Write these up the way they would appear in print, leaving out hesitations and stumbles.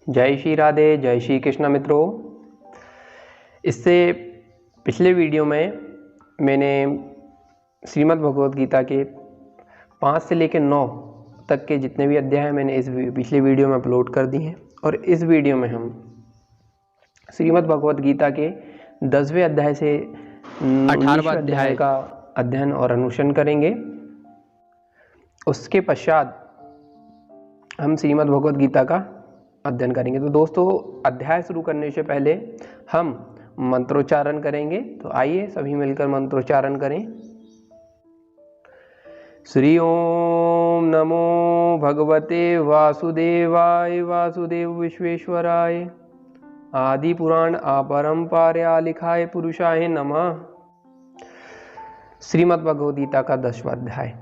जय श्री राधे, जय श्री कृष्ण मित्रों। इससे पिछले वीडियो में मैंने श्रीमद् भगवद गीता के 5 से लेकर 9 तक के जितने भी अध्याय हैं मैंने इस पिछले वीडियो में अपलोड कर दिए हैं। और इस वीडियो में हम श्रीमद् भगवद गीता के 10वें अध्याय से 18वें अध्याय का अध्ययन और अनुसरण करेंगे। उसके पश्चात हम श्रीमद् भगवद गीता का अध्ययन करेंगे। तो दोस्तों, अध्याय शुरू करने से पहले हम मंत्रोच्चारण करेंगे। तो आइए सभी मिलकर मंत्रोच्चारण करें। श्री ओम नमो भगवते वासुदेवाय वासुदेव विश्वेश्वराय आदि पुराण अपरंपार्या लिखाय पुरुषाय नमः। श्रीमद् भगवद गीता का 10वां अध्याय।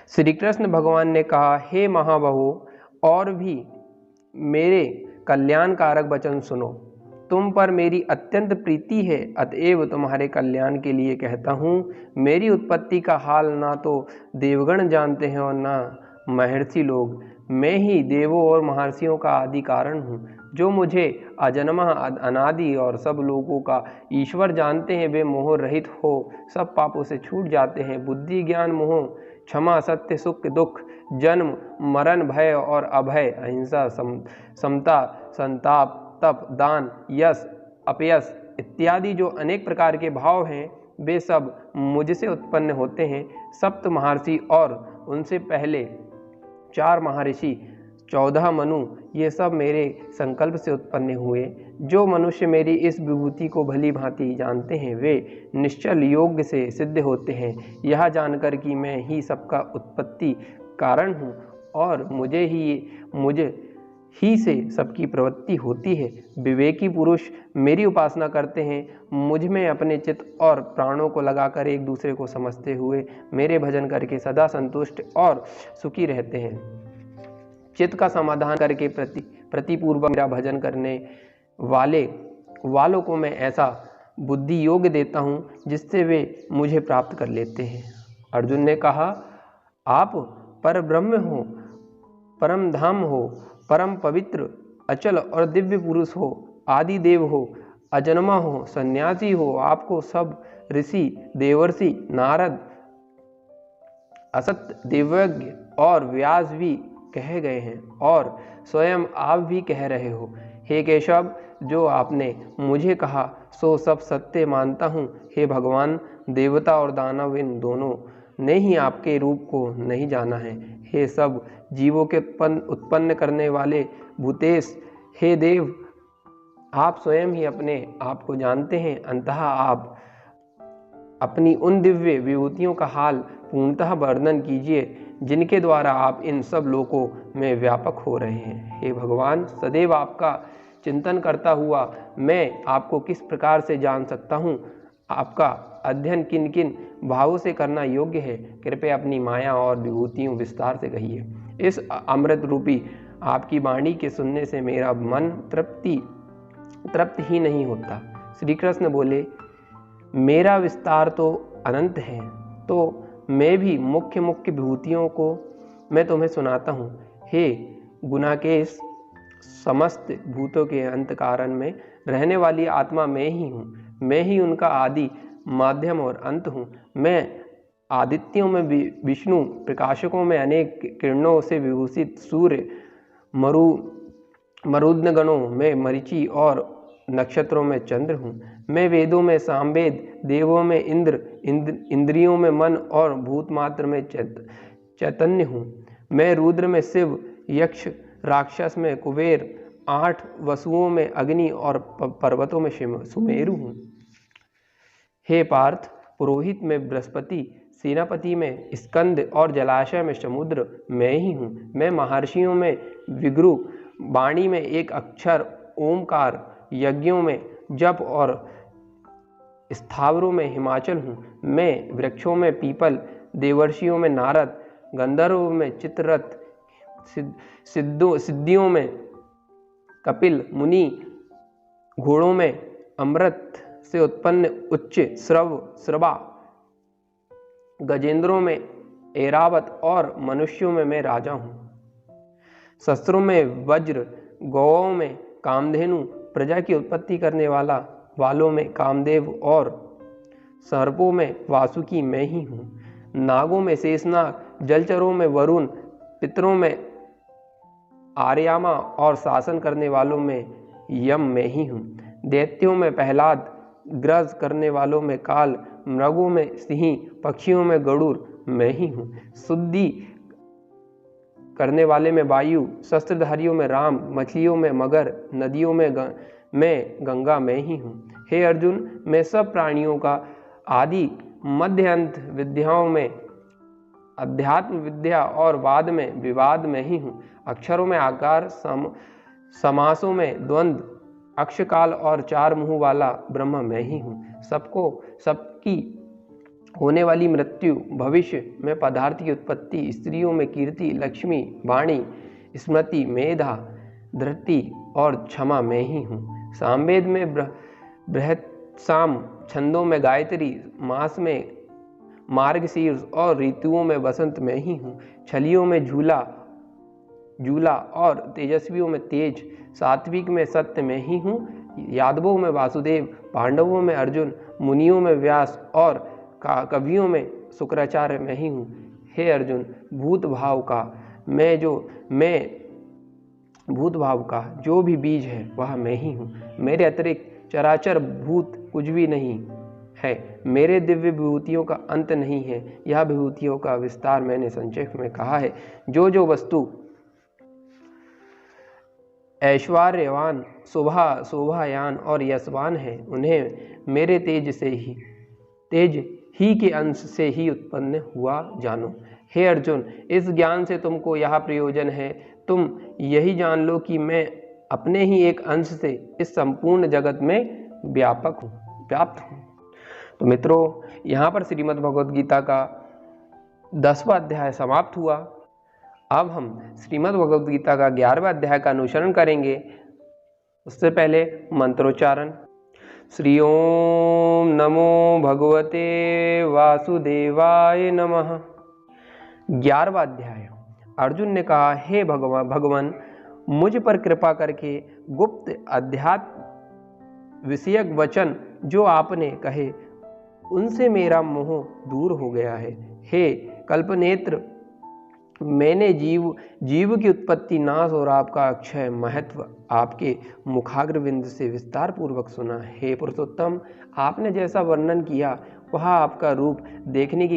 श्री कृष्ण भगवान ने कहा, हे महाबाहो, और भी मेरे कल्याणकारक वचन सुनो। तुम पर मेरी अत्यंत प्रीति है, अतएव तुम्हारे कल्याण के लिए कहता हूँ। मेरी उत्पत्ति का हाल ना तो देवगण जानते हैं और ना महर्षि लोग। मैं ही देवों और महर्षियों का आदि कारण हूँ। जो मुझे अजन्मा अनादि और सब लोगों का ईश्वर जानते हैं, वे मोह रहित हो सब पापों से छूट जाते हैं। बुद्धि, ज्ञान, मोह, क्षमा, सत्य, सुख, दुख, जन्म, मरण, भय और अभय, अहिंसा, समता, संताप, तप, दान, यश, अपयश इत्यादि जो अनेक प्रकार के भाव हैं, वे सब मुझसे उत्पन्न होते हैं। सप्त महर्षि और उनसे पहले 4 महर्षि, 14 मनु, ये सब मेरे संकल्प से उत्पन्न हुए। जो मनुष्य मेरी इस विभूति को भली भांति जानते हैं, वे निश्चल योग से सिद्ध होते हैं। यह जानकर कि मैं ही सबका उत्पत्ति कारण हूँ और मुझे ही से सबकी प्रवृत्ति होती है। विवेकी पुरुष मेरी उपासना करते हैं, मुझ में अपने चित्त और प्राणों को लगाकर एक दूसरे को समझते हुए मेरे भजन करके सदा संतुष्ट और सुखी रहते हैं। चित्त का समाधान करके प्रतिपूर्वक मेरा भजन करने वालों को मैं ऐसा बुद्धि योग देता हूँ जिससे वे मुझे प्राप्त कर लेते हैं। अर्जुन ने कहा, आप पर ब्रह्म हो, परम धाम हो, परम पवित्र, अचल और दिव्य पुरुष हो, आदि देव हो, अजन्मा हो, सन्यासी हो। आपको सब ऋषि, देवर्षि, नारद, असत, देवज्ञ और व्यास भी कहे गए हैं और स्वयं आप भी कह रहे हो। हे केशव, जो आपने मुझे कहा सो सब सत्य मानता हूँ। हे भगवान, देवता और दानव इन दोनों ने ही आपके रूप को नहीं जाना है। हे सब जीवों के उत्पन्न करने वाले भूतेश, हे देव, आप स्वयं ही अपने आप को जानते हैं। अंततः आप अपनी उन दिव्य विभूतियों का हाल पूर्णतः वर्णन कीजिए जिनके द्वारा आप इन सब लोकों में व्यापक हो रहे हैं। हे भगवान, सदैव आपका चिंतन करता हुआ मैं आपको किस प्रकार से जान सकता हूँ? आपका अध्ययन किन किन भावों से करना योग्य है? कृपया अपनी माया और विभूतियों विस्तार से कहिए। इस अमृत रूपी आपकी वाणी के सुनने से मेरा मन तृप्त ही नहीं होता। श्री कृष्ण बोले, मेरा विस्तार तो अनंत है, तो मैं भी मुख्य विभूतियों को मैं तुम्हें सुनाता हूँ। हे गुणाकेश, समस्त भूतों के अंत कारण में रहने वाली आत्मा मैं ही हूँ। मैं ही उनका आदि, माध्यम और अंत हूँ। मैं आदित्यों में विष्णु, प्रकाशकों में अनेक किरणों से विभूषित सूर्य, मरुद्गणों में मरीचि और नक्षत्रों में चंद्र हूँ। मैं वेदों में सामवेद, देवों में इंद्र, इंद्रियों में मन और भूत मात्र में चैतन्य हूँ। मैं रुद्र में शिव, यक्ष, राक्षस में कुबेर, 8 वसुओं में अग्नि और पर्वतों में सुमेरु हूँ। हे पार्थ, पुरोहित में बृहस्पति, सेनापति में स्कंद और जलाशय में समुद्र मैं ही हूँ। मैं महर्षियों में विगृ, वाणी में एक अक्षर ओमकार, यज्ञों में जप और स्थावरों में हिमाचल हूँ। मैं वृक्षों में पीपल, देवर्षियों में नारद, गंधर्वों में चित्ररथ, सिद्धियों में कपिल मुनि, घोड़ों में अमृत से उत्पन्न उच्च श्रवा, गजेंद्रों में ऐरावत और मनुष्यों में मैं राजा हूँ। शस्त्रों में वज्र, गौओं में कामधेनु, प्रजा की उत्पत्ति करने वालों में कामदेव और सर्पों में वासुकी मैं ही हूँ। नागों में शेषनाग, जलचरों में वरुण, पितरों में आर्यामा और शासन करने वालों में यम मैं ही हूँ। दैत्यों में प्रहलाद, ग्रज करने वालों में काल, मृगों में सिंह, पक्षियों में गरुड़ मैं ही हूँ। शुद्धि करने वाले में वायु, शस्त्रधारियों में राम, मछलियों में मगर, नदियों में मैं गंगा मैं ही हूँ। हे अर्जुन, मैं सब प्राणियों का आदि मध्य अंत विद्याओं में अध्यात्म विद्या और वाद में विवाद में ही हूँ। अक्षरों में आकार, समासों में द्वंद्व, अक्षकाल और चार मुँह वाला ब्रह्म मैं ही हूँ। सबकी होने वाली मृत्यु, भविष्य में पदार्थ की उत्पत्ति, स्त्रियों में कीर्ति, लक्ष्मी, वाणी, स्मृति, मेधा, धृति और क्षमा मैं ही हूँ। सामवेद में बृहत्साम, छंदों में गायत्री, मास में मार्गशीर्ष और ऋतुओं में बसंत मैं ही हूँ। छलियों में झूला और तेजस्वियों में तेज, सात्विक में सत्य मैं ही हूँ। यादवों में वासुदेव, पांडवों में अर्जुन, मुनियों में व्यास और कवियों में शुक्राचार्य मैं ही हूँ। हे अर्जुन, भूत भाव का जो भी बीज है वह मैं ही हूँ। मेरे अतिरिक्त चराचर भूत कुछ भी नहीं है। मेरे दिव्य विभूतियों का अंत नहीं है। यह विभूतियों का विस्तार मैंने संक्षेप में कहा है। जो वस्तु ऐश्वर्यवान, शोभायान और यशवान है, उन्हें मेरे तेज ही के अंश से ही उत्पन्न हुआ जानो। हे अर्जुन, इस ज्ञान से तुमको यह प्रयोजन है। तुम यही जान लो कि मैं अपने ही एक अंश से इस संपूर्ण जगत में व्याप्त हूँ। तो मित्रों, यहाँ पर श्रीमद् भगवद गीता का 10वां अध्याय समाप्त हुआ। अब हम श्रीमद् भगवद गीता का 11वां अध्याय का अनुसरण करेंगे। उससे पहले मंत्रोच्चारण। श्री ओम नमो भगवते वासुदेवाय नमः। 11वां अध्याय। अर्जुन ने कहा, हे भगवान, मुझ पर कृपा करके गुप्त अध्यात्म विषयक वचन जो आपने कहे उनसे मेरा मोह दूर हो गया है। हे कल्पनेत्र, मैंने जीव की उत्पत्ति, नाश और आपका अक्षय महत्व आपके मुखाग्रविंद से विस्तार पूर्वक सुना। हे पुरुषोत्तम, आपने जैसा वर्णन किया वह आपका रूप देखने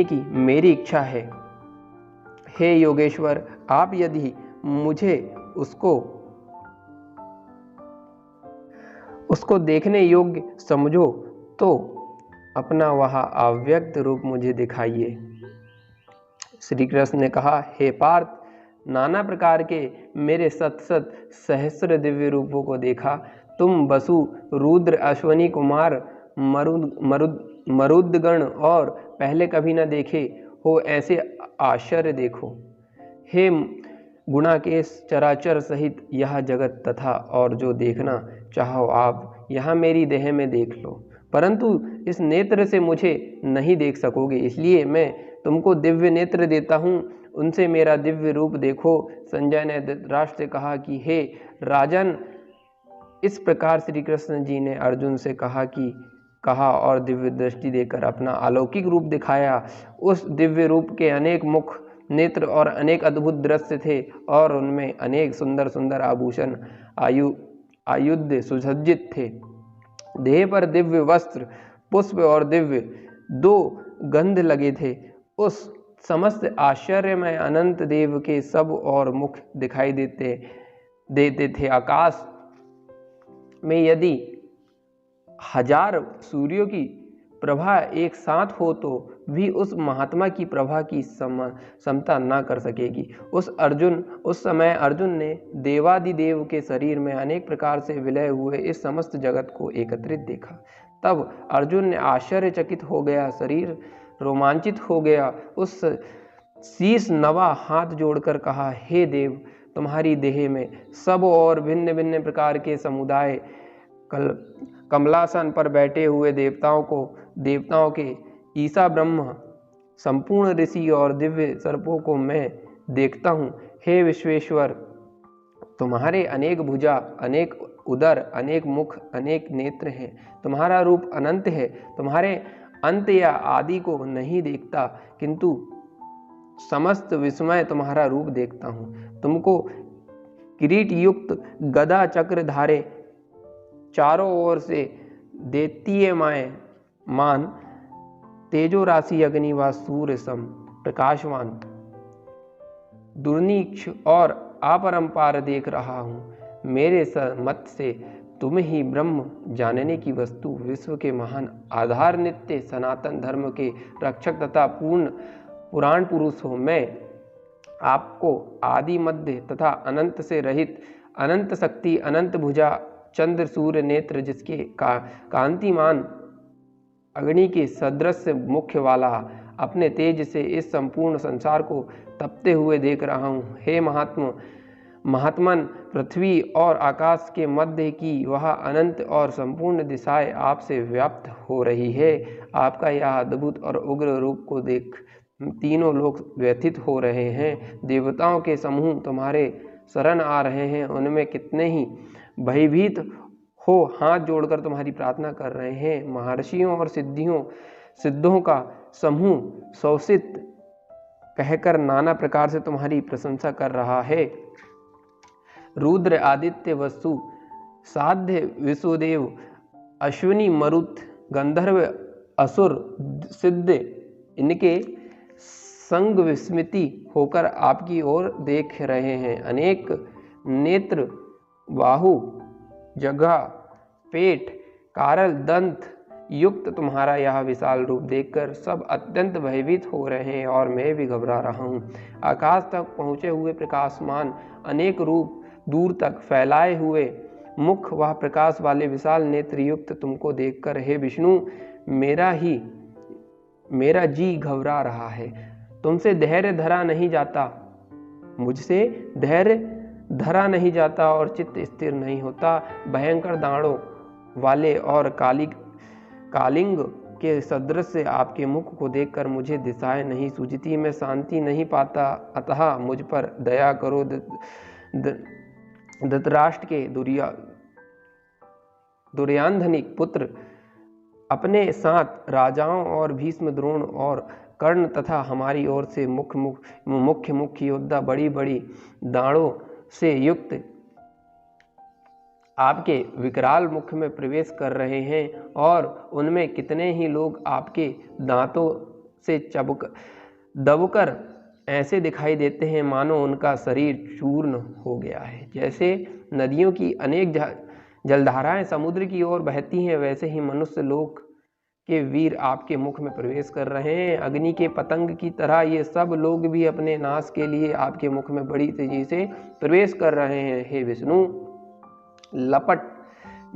की मेरी इच्छा है। हे योगेश्वर, आप यदि मुझे उसको देखने योग्य समझो तो अपना वह अव्यक्त रूप मुझे दिखाइए। श्री कृष्ण ने कहा, हे पार्थ, नाना प्रकार के मेरे सत सहस्र दिव्य रूपों को देखा। तुम वसु, रुद्र, अश्वनी कुमार, मरुदगण और पहले कभी न देखे हो ऐसे आश्चर्य देखो। हे गुणाकेश, चराचर सहित यह जगत तथा और जो देखना चाहो आप यहाँ मेरी देह में देख लो, परंतु इस नेत्र से मुझे नहीं देख सकोगे, इसलिए मैं तुमको दिव्य नेत्र देता हूँ, उनसे मेरा दिव्य रूप देखो। संजय ने धृतराष्ट्र से कहा कि हे राजन, इस प्रकार श्री कृष्ण जी ने अर्जुन से कहा और दिव्य दृष्टि देकर अपना अलौकिक रूप दिखाया। उस दिव्य रूप के अनेक मुख, नेत्र और अनेक अद्भुत दृश्य थे और उनमें अनेक सुंदर सुंदर आभूषण आयुध सुसज्जित थे। देह पर दिव्य वस्त्र, पुष्प और दिव्य 2 गंध लगे थे। उस समस्त आश्चर्यमय अनंत देव के सब और मुख दिखाई देते थे। आकाश में यदि 1000 सूर्यों की प्रभा एक साथ हो तो भी उस महात्मा की प्रभा की समता ना कर सकेगी। उस समय अर्जुन ने देवादिदेव के शरीर में अनेक प्रकार से विलय हुए इस समस्त जगत को एकत्रित देखा। तब अर्जुन ने आश्चर्यचकित हो गया, शरीर रोमांचित हो गया। उस शीश नवा हाथ जोड़कर कहा, हे देव, तुम्हारी देह में सब और भिन्न भिन्न प्रकार के समुदाय, कमलासन पर बैठे हुए देवताओं के ईसा ब्रह्म, संपूर्ण ऋषि और दिव्य सर्पों को मैं देखता हूँ। हे विश्वेश्वर, तुम्हारे अनेक भुजा, अनेक उदर, अनेक मुख, अनेक नेत्र हैं। तुम्हारा रूप अनंत है। तुम्हारे अंत या आदि को नहीं देखता, किंतु समस्त विस्मय तुम्हारा रूप देखता हूँ। तुमको किरीट युक्त गदा चक्र धारे, चारों ओर से देतीयमाय मान, तेजो राशि अग्नि व सूर्य सम प्रकाशवान, दुर्नीक्ष और अपरंपार देख रहा हूँ। मेरे मत से तुम ही ब्रह्म जानने की वस्तु, विश्व के महान आधार, नित्य सनातन धर्म के रक्षक तथा पूर्ण पुराण पुरुष हो। मैं आपको आदि मध्य तथा अनंत से रहित, अनंत शक्ति, अनंत भुजा, चंद्र सूर्य नेत्र, जिसके कांतिमान अग्नि के सदृश मुख्य वाला, अपने तेज से इस संपूर्ण संसार को तपते हुए देख रहा हूँ। हे महात्मन, पृथ्वी और आकाश के मध्य की वह अनंत और संपूर्ण दिशाएं आपसे व्याप्त हो रही है। आपका यह अद्भुत और उग्र रूप को देख तीनों लोग व्यथित हो रहे हैं। देवताओं के समूह तुम्हारे शरण आ रहे हैं, उनमें कितने ही भयभीत हो हाथ जोड़कर तुम्हारी प्रार्थना कर रहे हैं। महर्षियों और सिद्धों का समूह शोषित कहकर नाना प्रकार से तुम्हारी प्रशंसा कर रहा है। रुद्र, आदित्य, वसु, साध्य, विश्वदेव, अश्विनी, मरुत, गंधर्व, असुर, सिद्ध, इनके संग विस्मृति होकर आपकी ओर देख रहे हैं। अनेक नेत्र, बाहु, जगह, पेट, कारल, दंत युक्त तुम्हारा यह विशाल रूप देखकर सब अत्यंत भयभीत हो रहे हैं और मैं भी घबरा रहा हूँ। आकाश तक पहुँचे हुए प्रकाशमान अनेक रूप, दूर तक फैलाए हुए मुख, वह प्रकाश वाले विशाल नेत्र युक्त तुमको देखकर हे विष्णु, मेरा जी घबरा रहा है। तुमसे धैर्य धरा नहीं जाता, मुझसे धैर्य धरा नहीं जाता और चित्त स्थिर नहीं होता। भयंकर दाढ़ों वाले और कालिंग के सदृश से आपके मुख को देखकर मुझे दिशाएं नहीं सूझती, मैं शांति नहीं पाता। अतः मुझ पर दया करो। धृतराष्ट्र के दुर्योधनिक पुत्र अपने साथ राजाओं और भीष्म, द्रोण और कर्ण तथा हमारी ओर से मुख्य योद्धा बड़ी बड़ी दाढ़ों से युक्त आपके विकराल मुख में प्रवेश कर रहे हैं और उनमें कितने ही लोग आपके दांतों से दबकर ऐसे दिखाई देते हैं मानो उनका शरीर चूर्ण हो गया है। जैसे नदियों की अनेक जलधाराएं समुद्र की ओर बहती हैं, वैसे ही मनुष्य लोक के वीर आपके मुख में प्रवेश कर रहे हैं। अग्नि के पतंग की तरह ये सब लोग भी अपने नाश के लिए आपके मुख में बड़ी तेजी से प्रवेश कर रहे हैं। हे विष्णु, लपट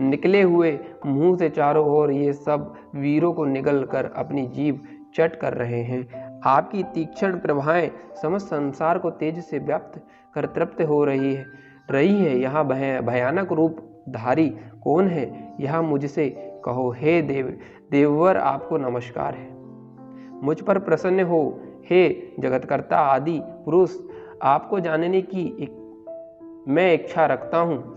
निकले हुए मुंह से चारों ओर ये सब वीरों को निगल कर अपनी जीभ चट कर रहे हैं। आपकी तीक्ष्ण प्रभाएं समस्त संसार को तेज से व्याप्त कर तृप्त हो रही है। यह भयानक रूप धारी कौन है, यह मुझसे कहो। हे देववर, आपको नमस्कार है। मुझ पर प्रसन्न हो। हे जगतकर्ता आदि पुरुष, आपको जानने की मैं इच्छा रखता हूँ,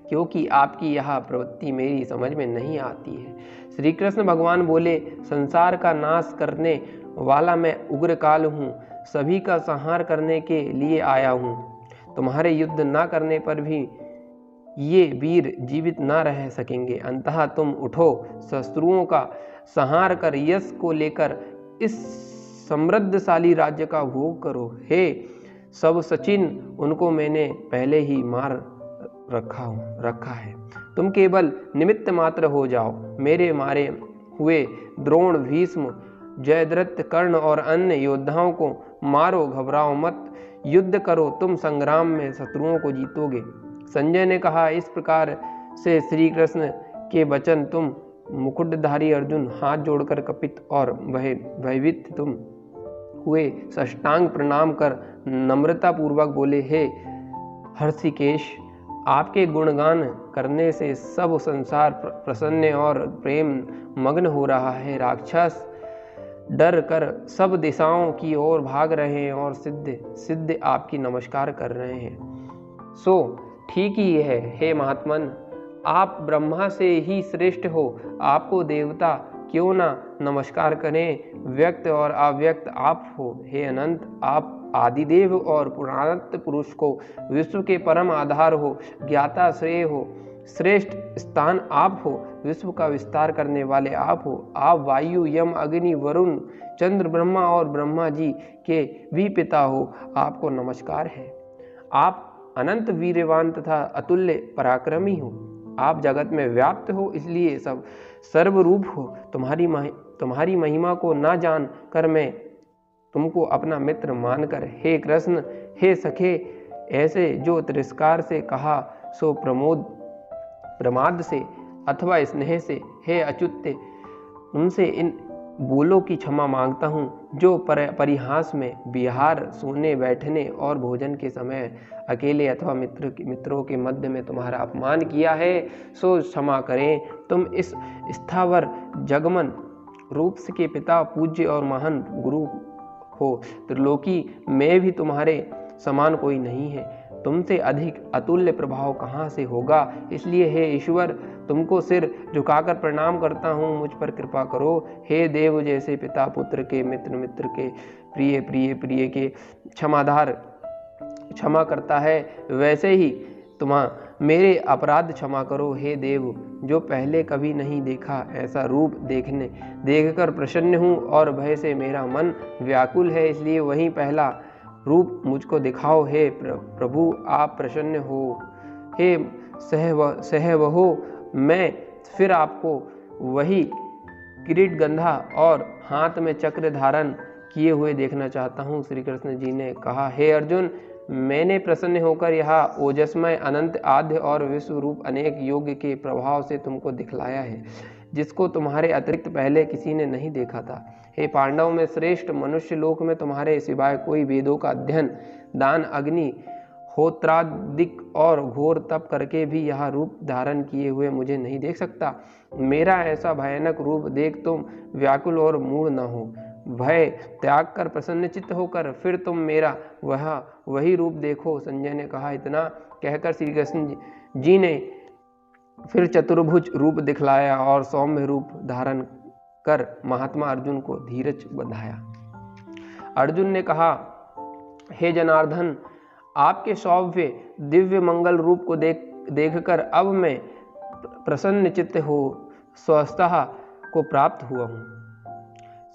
क्योंकि आपकी यह प्रवृत्ति मेरी समझ में नहीं आती है। श्री कृष्ण भगवान बोले, संसार का नाश करने वाला मैं उग्रकाल हूँ, सभी का संहार करने के लिए आया हूँ। तुम्हारे युद्ध न करने पर भी ये वीर जीवित न रह सकेंगे। अंततः तुम उठो, शत्रुओं का संहार कर यश को लेकर इस समृद्धशाली राज्य का भोग करो। हे सब सचिन, उनको मैंने पहले ही मार रखा है। तुम केवल निमित्त मात्र हो जाओ। मेरे मारे हुए द्रोण, भीष्म, जयद्रथ, कर्ण और अन्य योद्धाओं को मारो, घबराओ मत, युद्ध करो, तुम संग्राम में शत्रुओं को जीतोगे। संजय ने कहा, इस प्रकार से श्री कृष्ण के वचन तुम मुकुटधारी अर्जुन हाथ जोड़कर कपित और भयभीत तुम हुए साष्टांग प्रणाम कर नम्रता पूर्वक बोले, हे हर्षिकेश, आपके गुणगान करने से सब संसार प्रसन्न और प्रेम मग्न हो रहा है। राक्षस डर कर सब दिशाओं की ओर भाग रहे हैं और सिद्ध आपकी नमस्कार कर रहे हैं। सो ठीक ही है। हे महात्मन, आप ब्रह्मा से ही श्रेष्ठ हो, आपको देवता क्यों ना नमस्कार करें। व्यक्त और अव्यक्त आप हो। हे अनंत, आप आदिदेव और पुराणत पुरुष को विश्व के परम आधार हो, ज्ञाता श्रेय हो, श्रेष्ठ स्थान आप हो, विश्व का विस्तार करने वाले आप हो। आप वायु, यम, अग्नि, वरुण, चंद्र, ब्रह्मा और ब्रह्मा जी के भी पिता हो, आपको नमस्कार है। आप अनंत वीर्यवान तथा अतुल्य पराक्रमी हो। आप जगत में व्याप्त हो, इसलिए सब सर्वरूप हो। तुम्हारी महिमा को ना जान कर मैं तुमको अपना मित्र मानकर, हे कृष्ण, हे सखे, ऐसे जो तिरस्कार से कहा सो प्रमाद से अथवा स्नेह से, हे अच्युत, उनसे इन बोलों की क्षमा मांगता हूँ जो परिहास में, विहार, सोने बैठने और भोजन के समय अकेले अथवा मित्रों के मध्य में तुम्हारा अपमान किया है, सो क्षमा करें। तुम इस स्थावर जगमन रूप के पिता, पूज्य और महान गुरु हो। त्रिलोकी में भी तुम्हारे समान कोई नहीं है। तुमसे अधिक अतुल्य प्रभाव कहाँ से होगा। इसलिए हे ईश्वर, तुमको सिर झुकाकर प्रणाम करता हूँ, मुझ पर कृपा करो। हे देव, जैसे पिता पुत्र के, मित्र मित्र के, प्रिय के क्षमाधार क्षमा करता है, वैसे ही मेरे अपराध क्षमा करो। हे देव, जो पहले कभी नहीं देखा ऐसा रूप देखकर प्रसन्न हूँ और भय से मेरा मन व्याकुल है, इसलिए वही पहला रूप मुझको दिखाओ। हे प्रभु, आप प्रसन्न हो। हे सहवहो, मैं फिर आपको वही किरीट गंधा और हाथ में चक्र धारण किए हुए देखना चाहता हूँ। श्री कृष्ण जी ने कहा, हे अर्जुन, मैंने प्रसन्न होकर यह ओजस्मय, अनंत, आद्य और विश्व रूप अनेक योग के प्रभाव से तुमको दिखलाया है, जिसको तुम्हारे अतिरिक्त पहले किसी ने नहीं देखा था। हे पांडव में श्रेष्ठ, मनुष्य लोक में तुम्हारे सिवाय कोई वेदों का अध्ययन, दान, अग्नि होत्रादिक और घोर तप करके भी यह रूप धारण किए हुए मुझे नहीं देख सकता। मेरा ऐसा भयानक रूप देख तुम व्याकुल और मूढ़ न हो। भय त्याग कर प्रसन्नचित्त होकर फिर तुम मेरा वही रूप देखो। संजय ने कहा। इतना कहकर श्री कृष्ण जी ने फिर चतुर्भुज रूप दिखलाया और सौम्य रूप धारण कर महात्मा अर्जुन को धीरज बंधाया। अर्जुन ने कहा, हे जनार्दन, आपके सौम्य दिव्य मंगल रूप को देखकर अब मैं प्रसन्न चित्त हो स्वस्थता को प्राप्त हुआ हूँ।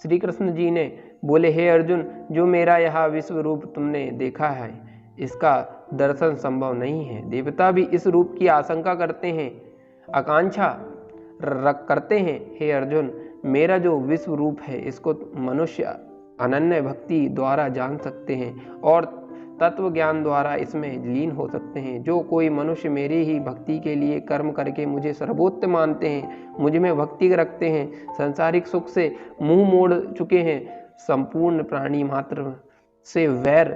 श्री कृष्ण जी ने बोले, हे अर्जुन, जो मेरा यह विश्व रूप तुमने देखा है, इसका दर्शन संभव नहीं है। देवता भी इस रूप की आशंका करते हैं, आकांक्षा करते हैं। हे अर्जुन, मेरा जो विश्व रूप है, इसको मनुष्य अनन्य भक्ति द्वारा जान सकते हैं और तत्व ज्ञान द्वारा इसमें लीन हो सकते हैं। जो कोई मनुष्य मेरी ही भक्ति के लिए कर्म करके मुझे सर्वोत्तम मानते हैं, मुझ में भक्ति रखते हैं, संसारिक सुख से मुंह मोड़ चुके हैं, संपूर्ण प्राणी मात्र से वैर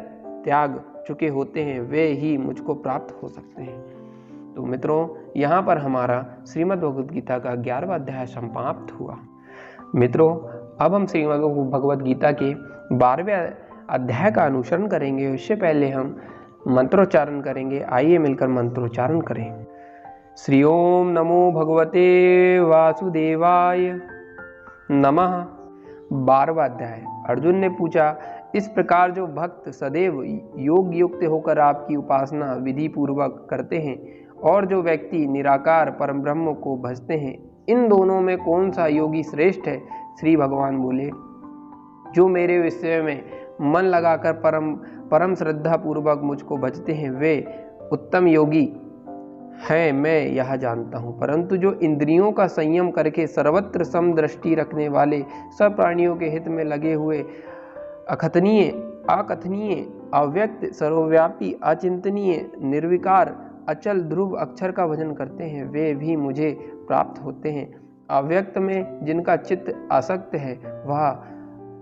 त्याग चुके होते हैं, वे ही मुझको प्राप्त हो सकते हैं। तो मित्रों, यहाँ पर हमारा श्रीमद् भगवद गीता का 11वां अध्याय समाप्त हुआ। मित्रों, अब हम श्रीमद् भगवद गीता के 12वें अध्याय का अनुसरण करेंगे। इससे पहले हम मंत्रोच्चारण करेंगे। आइए मिलकर मंत्रोच्चारण करें। श्री ओम नमो भगवते वासुदेवाय नमः। 12वां अध्याय। अर्जुन ने पूछा, इस प्रकार जो भक्त सदैव योग युक्त होकर आपकी उपासना विधि पूर्वक करते हैं और जो व्यक्ति निराकार परम ब्रह्म को भजते हैं, इन दोनों में कौन सा योगी श्रेष्ठ है। श्री भगवान बोले, जो मेरे विषय में मन लगाकर परम श्रद्धा पूर्वक मुझको भजते हैं, वे उत्तम योगी हैं, मैं यह जानता हूँ। परंतु जो इंद्रियों का संयम करके सर्वत्र समदृष्टि रखने वाले, सब प्राणियों के हित में लगे हुए, अकथनीय, अव्यक्त, सर्वव्यापी, अचिंतनीय, निर्विकार, अचल, ध्रुव अक्षर का भजन करते हैं, वे भी मुझे प्राप्त होते हैं। अव्यक्त में जिनका चित्त आसक्त है, वह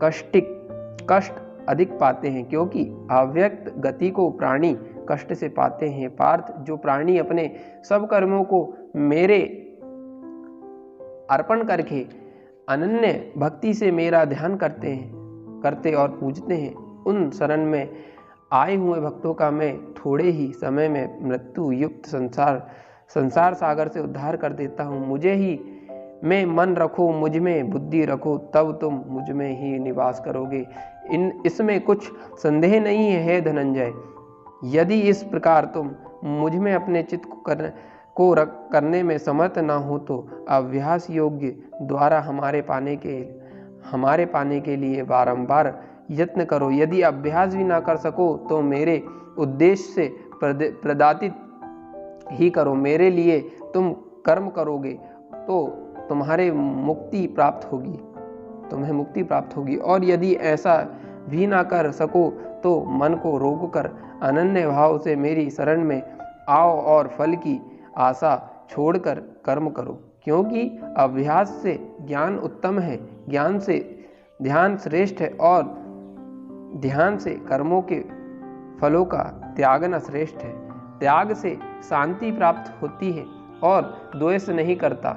कष्ट अधिक पाते हैं, क्योंकि अव्यक्त गति को प्राणी कष्ट से पाते हैं। पार्थ, जो प्राणी अपने सब कर्मों को मेरे अर्पण करके अनन्य भक्ति से मेरा ध्यान करते और पूजते हैं, उन शरण में आए हुए भक्तों का मैं थोड़े ही समय में मृत्यु युक्त संसार सागर से उद्धार कर देता हूँ। मुझे ही में मन रखो, मुझ में बुद्धि रखो, तब तुम मुझ में ही निवास करोगे। इसमें कुछ संदेह नहीं है हे धनंजय। यदि इस प्रकार तुम मुझ में अपने चित्त को करने में समर्थ न हो तो अभ्यास योग्य द्वारा हमारे पाने के लिए बारंबार यत्न करो। यदि अभ्यास भी ना कर सको तो मेरे उद्देश्य से प्रदातित ही करो। मेरे लिए तुम कर्म करोगे तो तुम्हें मुक्ति प्राप्त होगी। और यदि ऐसा भी ना कर सको तो मन को रोककर अनन्य भाव से मेरी शरण में आओ और फल की आशा छोड़कर कर्म करो। क्योंकि अभ्यास से ज्ञान उत्तम है, ज्ञान से ध्यान श्रेष्ठ है और ध्यान से कर्मों के फलों का त्यागना श्रेष्ठ है। त्याग से शांति प्राप्त होती है और द्वेष नहीं करता,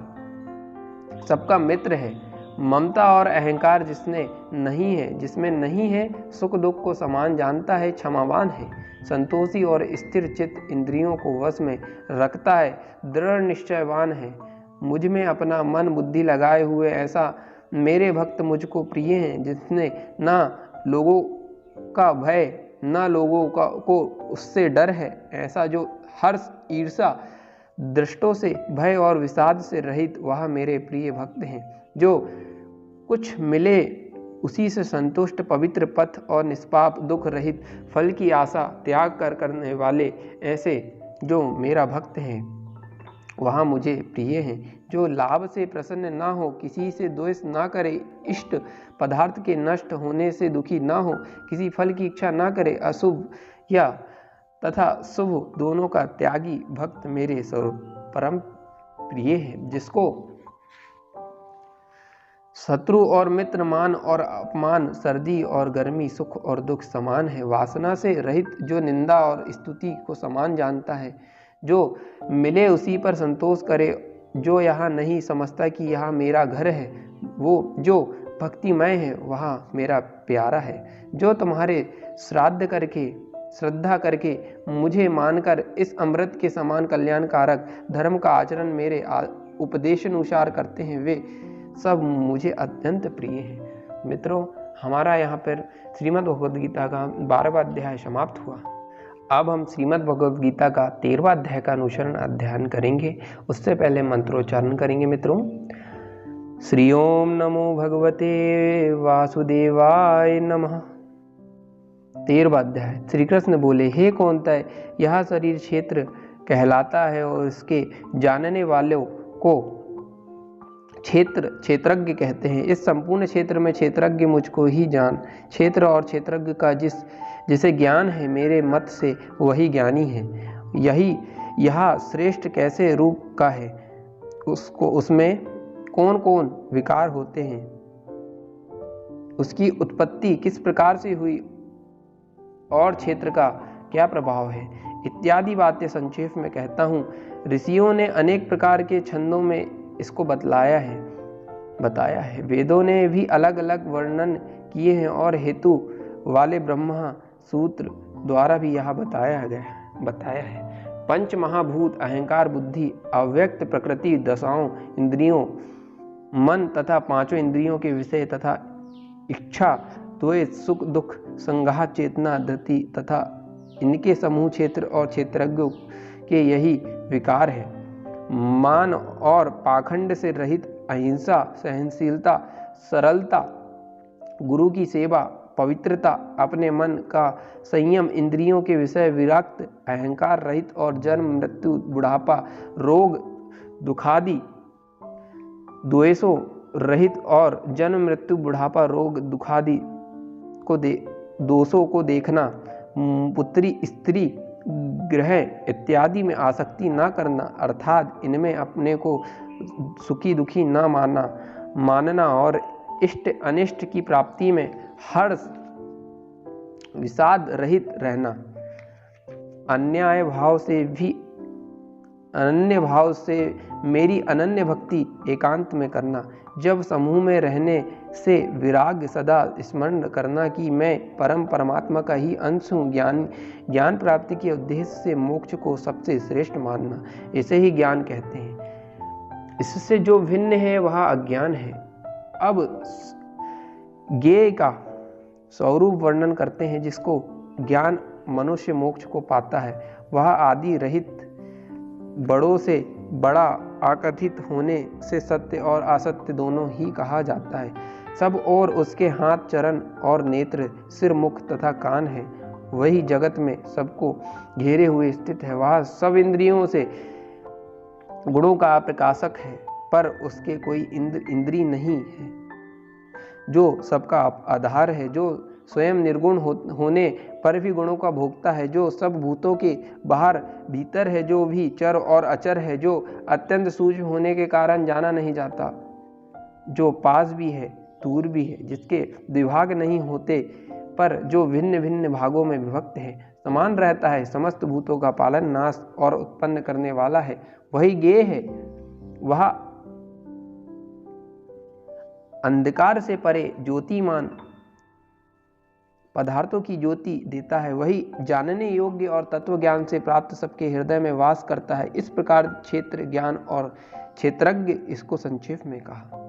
सबका मित्र है। ममता और अहंकार जिसमें नहीं है, सुख दुख को समान जानता है, क्षमावान है, संतोषी और स्थिर चित्त, इंद्रियों को वश में रखता है, दृढ़ निश्चयवान है। मुझ में अपना मन बुद्धि लगाए हुए ऐसा मेरे भक्त मुझको प्रिय हैं, जिसने ना लोगों का भय ना लोगों को उससे डर है। ऐसा जो हर्ष ईर्षा दृष्टों से भय और विषाद से रहित, वह मेरे प्रिय भक्त हैं। जो कुछ मिले उसी से संतुष्ट, पवित्र पथ और निष्पाप दुख रहित, फल की आशा त्याग कर करने वाले, ऐसे जो मेरा भक्त है वहाँ मुझे प्रिय हैं। जो लाभ से प्रसन्न ना हो, किसी से द्वेष ना करे, इष्ट पदार्थ के नष्ट होने से दुखी ना हो, किसी फल की इच्छा ना करे, अशुभ या तथा शुभ दोनों का त्यागी भक्त मेरे स्वरूप परम प्रिय है। जिसको शत्रु और मित्र, मान और अपमान, सर्दी और गर्मी, सुख और दुख समान है, वासना से रहित, जो निंदा और स्तुति को समान जानता है, जो मिले उसी पर संतोष करे, जो यहाँ नहीं समझता कि यहाँ मेरा घर है, वो जो भक्तिमय है वहाँ मेरा प्यारा है। जो तुम्हारे श्रद्धा करके मुझे मानकर इस अमृत के समान कल्याणकारक धर्म का आचरण मेरे उपदेशानुसार करते हैं, वे सब मुझे अत्यंत प्रिय हैं। मित्रों, हमारा यहाँ पर श्रीमद् भगवद गीता का 12वां अध्याय समाप्त हुआ। अब हम श्रीमद् भगवद गीता का 13वां अध्याय का अनुसरण अध्ययन करेंगे। उससे पहले मंत्रोच्चारण करेंगे। मित्रों, श्री ओम नमो भगवते वासुदेवाय नमः। 13वां अध्याय। श्री कृष्ण बोले, हे कौन्तेय, यह शरीर क्षेत्र कहलाता है और इसके जानने वालों को क्षेत्रज्ञ कहते हैं। इस संपूर्ण क्षेत्र में क्षेत्रज्ञ मुझको ही जान। क्षेत्र और क्षेत्रज्ञ का जिसे ज्ञान है, मेरे मत से वही ज्ञानी है। यह श्रेष्ठ कैसे रूप का है, उसमें कौन कौन विकार होते हैं, उसकी उत्पत्ति किस प्रकार से हुई और क्षेत्र का क्या प्रभाव है, इत्यादि बातें संक्षेप में कहता हूँ। ऋषियों ने अनेक प्रकार के छंदों में इसको बताया है। वेदों ने भी अलग अलग वर्णन किए हैं और हेतु वाले ब्रह्मा सूत्र द्वारा भी यह बताया है। पंच महाभूत, अहंकार, बुद्धि, अव्यक्त प्रकृति, दशाओं इंद्रियों, मन तथा पांचों इंद्रियों के विषय तथा इच्छा, द्वेष, सुख दुख, संघात, चेतना, धृति तथा इनके समूह, क्षेत्र और क्षेत्रज्ञों के यही विकार है। मान और पाखंड से रहित, अहिंसा, सहनशीलता, सरलता, गुरु की सेवा, पवित्रता, अपने मन का संयम, इंद्रियों के विषय विरक्त, अहंकार रहित और जन्म मृत्यु बुढ़ापा रोग दुखादि द्वेषों रहित और जन्म मृत्यु बुढ़ापा रोग दुखादि दोषों को देखना, पुत्री स्त्री ग्रह इत्यादि में आसक्ति न करना, अर्थात इनमें अपने को सुखी दुखी न मानना और इष्ट अनिष्ट की प्राप्ति में हर्ष विषाद रहित रहना, अन्य भाव से मेरी अनन्य भक्ति एकांत में करना, जब समूह में रहने से विराग सदा स्मरण करना कि मैं परम परमात्मा का ही अंश हूँ। ज्ञान प्राप्ति के उद्देश्य से मोक्ष को सबसे श्रेष्ठ मानना, इसे ही ज्ञान कहते हैं। इससे जो भिन्न है वह अज्ञान है। अब ज्ञेय का स्वरूप वर्णन करते हैं। जिसको ज्ञान मनुष्य मोक्ष को पाता है, वह आदि रहित, बड़ों से बड़ा आकथित होने से सत्य और असत्य दोनों ही कहा जाता है। सब और उसके हाथ, चरण और नेत्र, सिर, मुख तथा कान है। वही जगत में सबको घेरे हुए स्थित है। वह सब इंद्रियों से गुणों का प्रकाशक है, पर उसके कोई इंद्रिय नहीं है। जो सबका आधार है, जो स्वयं निर्गुण होने पर भी गुणों का भोगता है, जो सब भूतों के बाहर भीतर है, जो भी चर और अचर है, जो अत्यंत सूक्ष्म होने के कारण जाना नहीं जाता, जो पास भी है दूर भी है, जिसके विभाग नहीं होते पर जो भिन्न भिन्न भागों में विभक्त है, समान रहता है, समस्त भूतों का पालन, नाश और उत्पन्न करने वाला है, वही ज्ञेय है। वह अंधकार से परे ज्योतिमान पदार्थों की ज्योति देता है। वही जानने योग्य और तत्व ज्ञान से प्राप्त सबके हृदय में वास करता है। इस प्रकार क्षेत्र ज्ञान और क्षेत्रज्ञ इसको संक्षेप में कहा।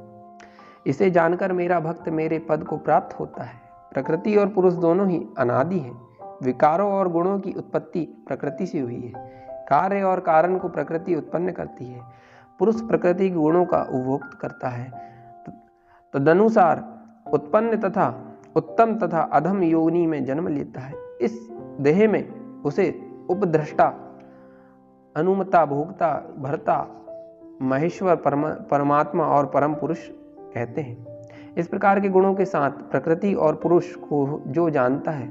इसे जानकर मेरा भक्त मेरे पद को प्राप्त होता है। प्रकृति और पुरुष दोनों ही अनादि है। विकारों और गुणों की उत्पत्ति प्रकृति से हुई है। कार्य और कारण को प्रकृति उत्पन्न करती है। पुरुष प्रकृति के गुणों का उपभोग करता है। तदनुसार उत्पन्न तथा उत्तम तथा अधम योनि में जन्म लेता है। इस देह में उसे उपद्रष्टा, अनुमता, भोक्ता, भर्ता, महेश्वर, परमात्मा और परम पुरुष कहते हैं। इस प्रकार के गुणों के साथ प्रकृति और पुरुष को जो जानता है,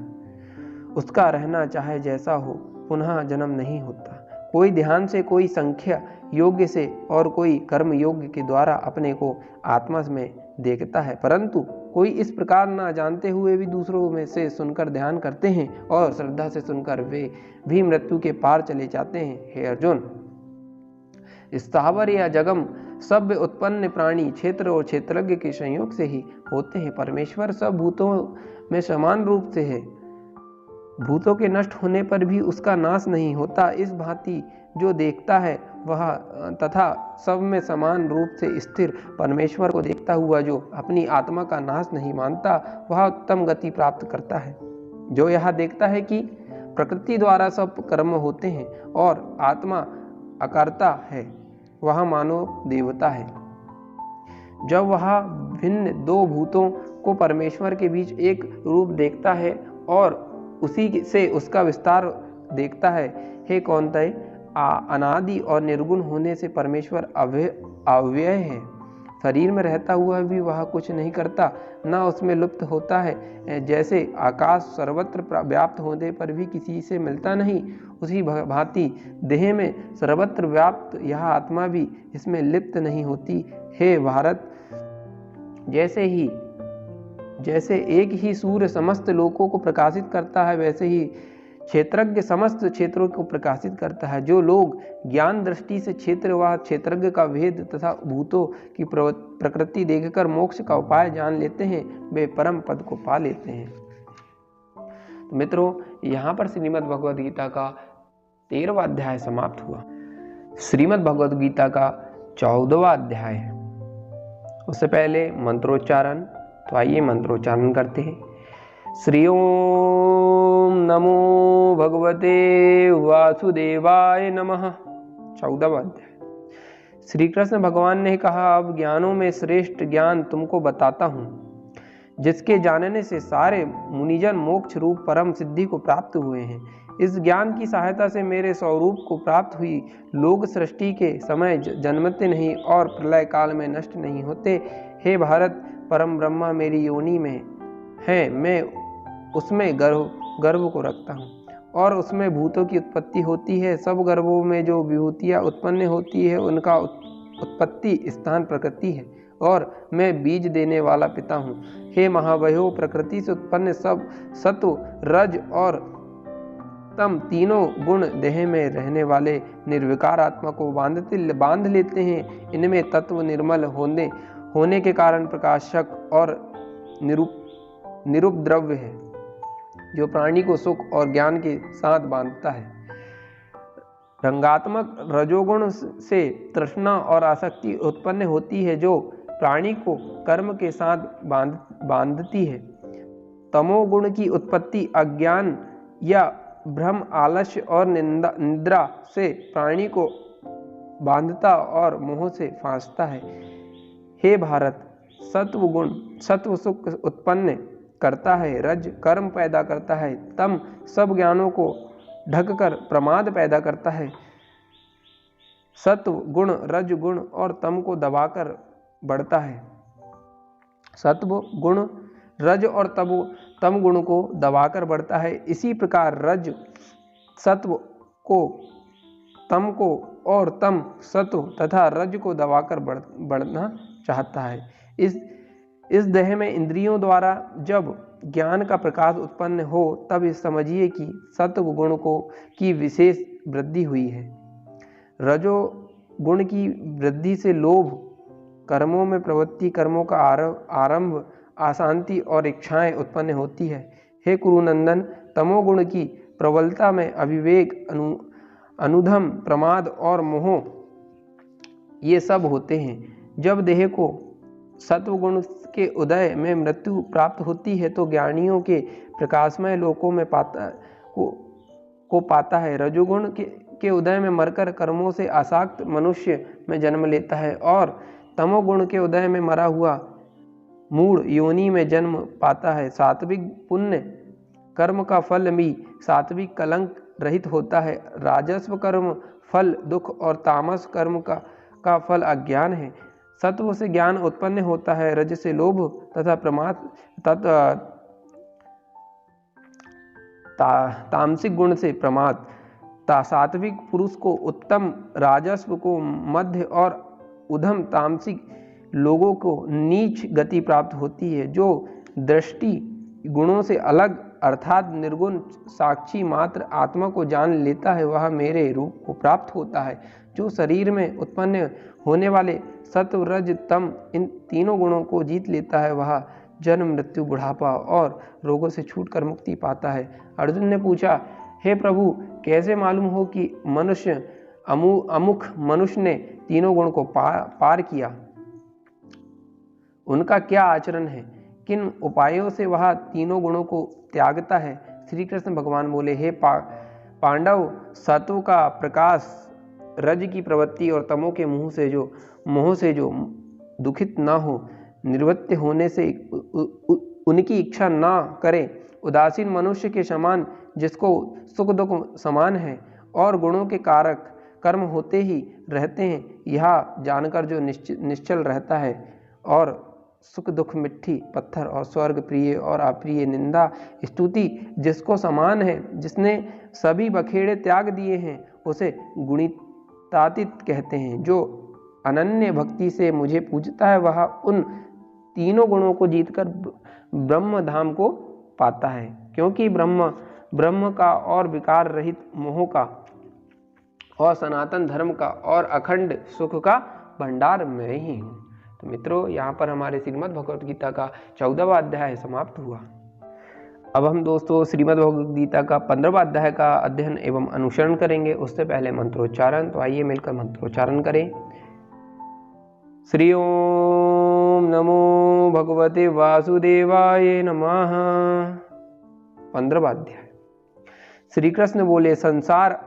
उसका रहना चाहे जैसा हो, पुनः जन्म नहीं होता। कोई ध्यान से, कोई संख्या योग्य से और कोई कर्म योग्य के द्वारा अपने को आत्मा में देखता है, परंतु कोई इस प्रकार ना जानते हुए भी दूसरों में से सुनकर ध्यान करते हैं और श्रद्धा से सुनकर वे भी मृत्यु के पार चले जाते हैं। हे अर्जुन, स्थावर या जगम सब उत्पन्न प्राणी क्षेत्र और क्षेत्रज्ञ के संयोग से ही होते हैं। परमेश्वर सब भूतों में समान रूप से है। भूतों के नष्ट होने पर भी उसका नाश नहीं होता। इस भांति जो देखता है वह तथा सब में समान रूप से स्थिर परमेश्वर को देखता हुआ जो अपनी आत्मा का नाश नहीं मानता, वह उत्तम गति प्राप्त करता है। जो यह देखता है कि प्रकृति द्वारा सब कर्म होते हैं और आत्मा अकर्ता है, वह मानो देवता है। जब वह भिन्न दो भूतों को परमेश्वर के बीच एक रूप देखता है और उसी से उसका विस्तार देखता है, हे कौन्तेय, अनादि और निर्गुण होने से परमेश्वर अव्यय है। शरीर में रहता हुआ भी वह कुछ नहीं करता, न उसमें लुप्त होता है। जैसे आकाश सर्वत्र व्याप्त होने पर भी किसी से मिलता नहीं, उसी भांति देह में सर्वत्र व्याप्त यह आत्मा भी इसमें लिप्त नहीं होती। हे भारत, जैसे एक ही सूर्य समस्त लोकों को प्रकाशित करता है, वैसे ही क्षेत्रज्ञ समस्त क्षेत्रों को प्रकाशित करता है। जो लोग ज्ञान दृष्टि से क्षेत्र व क्षेत्रज्ञ का भेद तथा भूतों की प्रकृति देखकर मोक्ष का उपाय जान लेते हैं, वे परम पद को पा लेते हैं। तो मित्रों, यहाँ पर श्रीमद् भगवद गीता का 13वां अध्याय समाप्त हुआ। श्रीमद् भगवद गीता का 14वां अध्याय है। उससे पहले मंत्रोच्चारण, तो आइए मंत्रोच्चारण करते हैं। श्री ओम नमो भगवते वासुदेवाय नमः। 14वां अध्याय। श्री कृष्ण भगवान ने कहा, अब ज्ञानों में श्रेष्ठ ज्ञान तुमको बताता हूँ, जिसके जानने से सारे मुनिजन मोक्ष रूप परम सिद्धि को प्राप्त हुए हैं। इस ज्ञान की सहायता से मेरे स्वरूप को प्राप्त हुई लोग सृष्टि के समय जन्मते नहीं और प्रलय काल में नष्ट नहीं होते। हे भारत, परम ब्रह्मा मेरी योनि में है, मैं उसमें गर्भ को रखता हूँ और उसमें भूतों की उत्पत्ति होती है। सब गर्भों में जो विभूतियाँ उत्पन्न होती है, उनका उत्पत्ति स्थान प्रकृति है और मैं बीज देने वाला पिता हूँ। हे महावयो, प्रकृति से उत्पन्न सब सत्व, रज और तम तीनों गुण देह में रहने वाले निर्विकार आत्मा को बांध लेते हैं। इनमें तत्व निर्मल होने के कारण प्रकाशक और निरुपद्रव्य है, जो प्राणी को सुख और ज्ञान के साथ बांधता है। रंगात्मक रजोगुण से तृष्णा और आसक्ति उत्पन्न होती है, जो प्राणी को कर्म के साथ बांधती है। तमोगुण की उत्पत्ति अज्ञान या भ्रम, आलस्य और निद्रा से प्राणी को बांधता और मोह से फांसता है। हे भारत, सत्व गुण सत्व सुख उत्पन्न करता है, रज कर्म पैदा करता है, तम सब ज्ञानों को ढककर प्रमाद पैदा करता है। सत्व गुण रज गुण और तम को दबाकर बढ़ता है। सत्व गुण रज और तम गुण को दबाकर बढ़ता है। इसी प्रकार रज सत्व को, तम को और तम सत्व तथा रज को दबाकर बढ़ना चाहता है। इस देह में इंद्रियों द्वारा जब ज्ञान का प्रकाश उत्पन्न हो, तब इस समझिए कि सत्व गुण की विशेष वृद्धि हुई है। रजो गुण की वृद्धि से लोभ, कर्मों में प्रवृत्ति, कर्मों का आरंभ, अशांति और इच्छाएं उत्पन्न होती है। हे कुरुनंदन, तमोगुण की प्रबलता में अविवेक, अनुधम, प्रमाद और मोह ये सब होते हैं। जब देह को सत्वगुण के उदय में मृत्यु प्राप्त होती है, तो ज्ञानियों के प्रकाशमय लोकों में पाता है। रजोगुण के उदय में मरकर कर्मों से आसक्त मनुष्य में जन्म लेता है, और तमोगुण के उदय में मरा हुआ मूढ़ योनि में जन्म पाता है। सात्विक पुण्य कर्म का फल भी सात्विक कलंक रहित होता है। राजस्व कर्म फल दुख और तामस कर्म का फल अज्ञान है। सत्व से ज्ञान उत्पन्न होता है, रज से लोभ तथा प्रमाद तामसिक गुण से प्रमाद। सात्विक पुरुष को उत्तम, राजस्व को मध्य और उधम तामसिक लोगों को नीच गति प्राप्त होती है। जो दृष्टि गुणों से अलग अर्थात निर्गुण साक्षी मात्र आत्मा को जान लेता है, वह मेरे रूप को प्राप्त होता है। जो शरीर में उत्पन्न होने वाले सत्व रज तम इन तीनों गुणों को जीत लेता है, वह जन्म मृत्यु बुढ़ापा और रोगों से छूटकर मुक्ति पाता है। अर्जुन ने पूछा, हे प्रभु, कैसे मालूम हो कि मनुष्य अमुख मनुष्य ने तीनों गुण को पार किया? उनका क्या आचरण है? किन उपायों से वह तीनों गुणों को त्यागता है? श्री कृष्ण भगवान बोले, हे पांडव, सत्व का प्रकाश, रज की प्रवृत्ति और तमो के मोह से जो दुखित ना हो, निर्वृत्त होने से उनकी इच्छा ना करे, उदासीन मनुष्य के समान जिसको सुख दुख समान है और गुणों के कारक कर्म होते ही रहते हैं, यह जानकर जो निश्चल रहता है और सुख दुख मिट्टी पत्थर और स्वर्ग प्रिय और अप्रिय निंदा स्तुति जिसको समान है, जिसने सभी बखेड़े त्याग दिए हैं, उसे गुणितातीत कहते हैं। जो अनन्य भक्ति से मुझे पूजता है, वह उन तीनों गुणों को जीतकर ब्रह्म धाम को पाता है, क्योंकि ब्रह्म का और विकार रहित मोह का और सनातन धर्म का और अखंड सुख का भंडार मैं ही हूँ। तो मित्रों, यहाँ पर हमारे श्रीमद् भगवद गीता का 14वां अध्याय समाप्त हुआ। अब हम दोस्तों श्रीमद् भगवद गीता का 15वां अध्याय का अध्ययन एवं अनुसरण करेंगे। उससे पहले मंत्रोच्चारण, तो आइए मिलकर मंत्रोच्चारण करें। श्री ओम नमो भगवते वासुदेवाय नमः। 15वां अध्याय। श्री कृष्ण बोले, संसार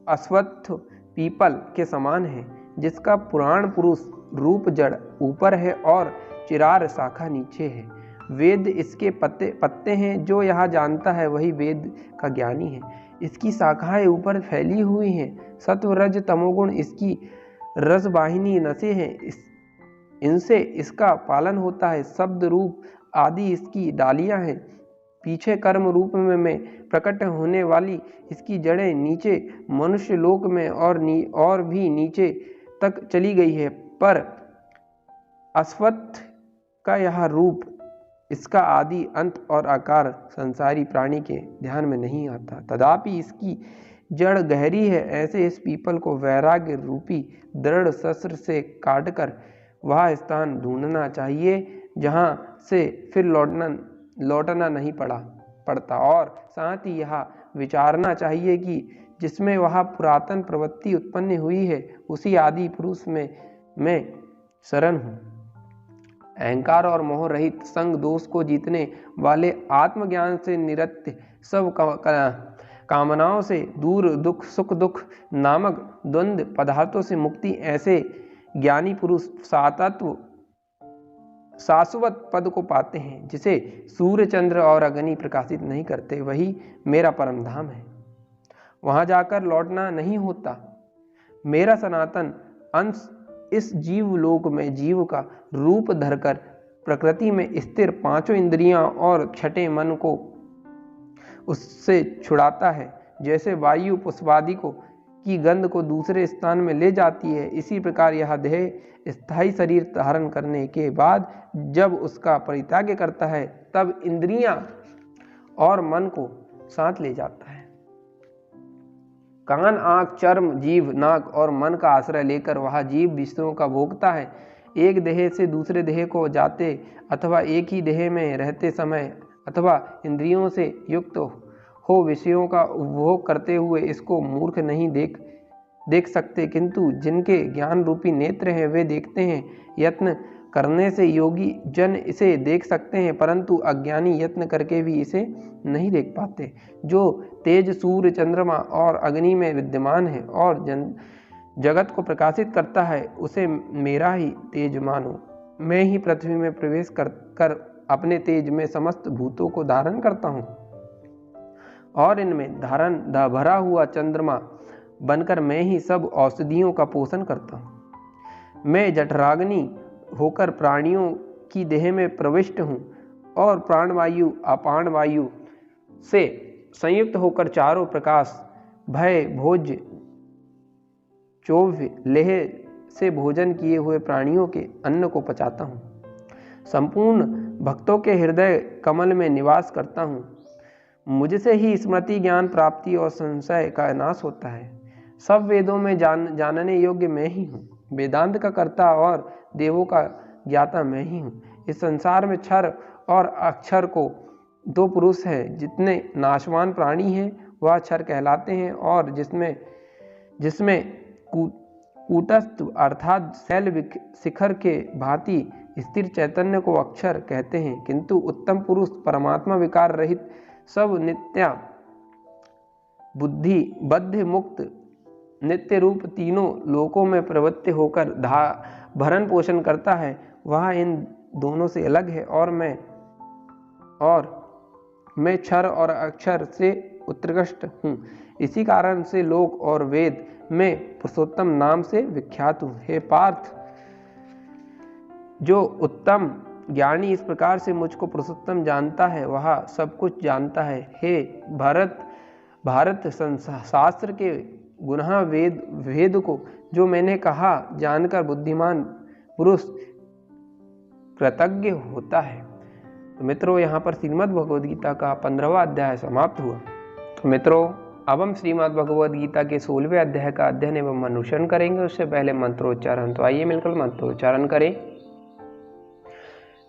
अश्वत्थ पीपल के समान है, जिसका पुराण पुरुष रूप जड़ ऊपर है और चिरार शाखा नीचे है। वेद इसके पत्ते हैं, जो यह जानता है वही वेद का ज्ञानी है। इसकी शाखाएं ऊपर फैली हुई हैं। सत्व रज तमोगुण इसकी रसवाहिनी नसें हैं, इनसे इसका पालन होता है। शब्द रूप आदि इसकी डालियां हैं। पीछे कर्म रूप में प्रकट होने वाली इसकी जड़ें नीचे मनुष्य लोक में और भी नीचे तक चली गई है, पर अश्वत्थ का यह रूप, इसका आदि अंत और आकार संसारी प्राणी के ध्यान में नहीं आता। तथापि इसकी जड़ गहरी है। ऐसे इस पीपल को वैराग्य रूपी दृढ़ शस्त्र से काटकर वह स्थान ढूंढना चाहिए जहाँ से फिर लौटना नहीं पड़ता, और साथ ही यह विचारना चाहिए कि जिसमें वह पुरातन प्रवृत्ति उत्पन्न हुई है उसी आदि पुरुष में मैं शरण हूँ। अहंकार और मोह रहित संग दोष को जीतने वाले आत्मज्ञान से निरत्य सब कामनाओं से दूर दुख सुख दुख नामक द्वंद्व पदार्थों से मुक्ति ऐसे ज्ञानी पुरुष सातत्व शाश्वत पद को पाते हैं जिसे सूर्य चंद्र और अग्नि प्रकाशित नहीं करते। वही मेरा परम धाम है, वहां जाकर लौटना नहीं होता। मेरा सनातन अंश इस जीव लोक में जीव का रूप धरकर प्रकृति में स्थिर पांचों इंद्रियां और छठे मन को उससे छुड़ाता है। जैसे वायु पुष्पादि को की गंध को दूसरे स्थान में ले जाती है, इसी प्रकार यह देह स्थायी शरीर धारण करने के बाद जब उसका परित्याग करता है तब इंद्रियां और मन को साथ ले जाता है। कान आंख चर्म जीव नाक और मन का आश्रय लेकर वह जीव विषयों का भोगता है। एक देह से दूसरे देह को जाते अथवा एक ही देह में रहते समय अथवा इंद्रियों से युक्त हो विषयों का उपभोग करते हुए इसको मूर्ख नहीं देख सकते, किंतु जिनके ज्ञान रूपी नेत्र हैं वे देखते हैं। यत्न करने से योगी जन इसे देख सकते हैं, परंतु अज्ञानी यत्न करके भी इसे नहीं देख पाते। जो तेज सूर्य चंद्रमा और अग्नि में विद्यमान है और जगत को प्रकाशित करता है उसे मेरा ही तेज मानो। मैं ही पृथ्वी में प्रवेश कर अपने तेज में समस्त भूतों को धारण करता हूँ और इनमें भरा हुआ चंद्रमा बनकर मैं ही सब औषधियों का पोषण करता हूँ। मैं जठराग्नि होकर प्राणियों की देह में प्रविष्ट हूँ और प्राणवायु अपान वायु से संयुक्त होकर चारों प्रकाश भय भोज्य चौव्य लेह से भोजन किए हुए प्राणियों के अन्न को पचाता हूँ। संपूर्ण भक्तों के हृदय कमल में निवास करता हूँ। मुझसे ही स्मृति ज्ञान प्राप्ति और संशय का नाश होता है। सब वेदों में जानने योग्य मैं ही हूँ। वेदांत का कर्ता और देवों का ज्ञाता मैं ही हूँ। इस संसार में क्षर और अक्षर को दो पुरुष हैं। जितने नाशवान प्राणी हैं वह क्षर कहलाते हैं और जिसमें कूटस्थ अर्थात शैल शिखर के भांति स्थिर चैतन्य को अक्षर कहते हैं, किंतु उत्तम पुरुष परमात्मा विकार रहित सब नित्या बुद्धि बद्ध मुक्त नित्य रूप तीनों लोकों में प्रवृत्त होकर भरण पोषण करता है। वह इन दोनों से अलग है और मैं क्षर और अक्षर से उत्कृष्ट हूँ। इसी कारण से लोक और वेद में पुरुषोत्तम नाम से विख्यात हूँ। हे पार्थ, जो उत्तम ज्ञानी इस प्रकार से मुझको पुरुषोत्तम जानता है वह सब कुछ जानता है। हे भारत शास्त्र के गुना वेद को जो मैंने कहा जानकर बुद्धिमान पुरुष कृतज्ञ होता है। तो मित्रों, यहाँ पर श्रीमद् भगवद गीता का 15वां अध्याय समाप्त हुआ। तो मित्रों, अब हम श्रीमद् भगवद गीता के 16वें अध्याय का अध्ययन एवं अनुसरण करेंगे। उससे पहले मंत्रोच्चारण, तो आइए मिलकर मंत्रोच्चारण करें।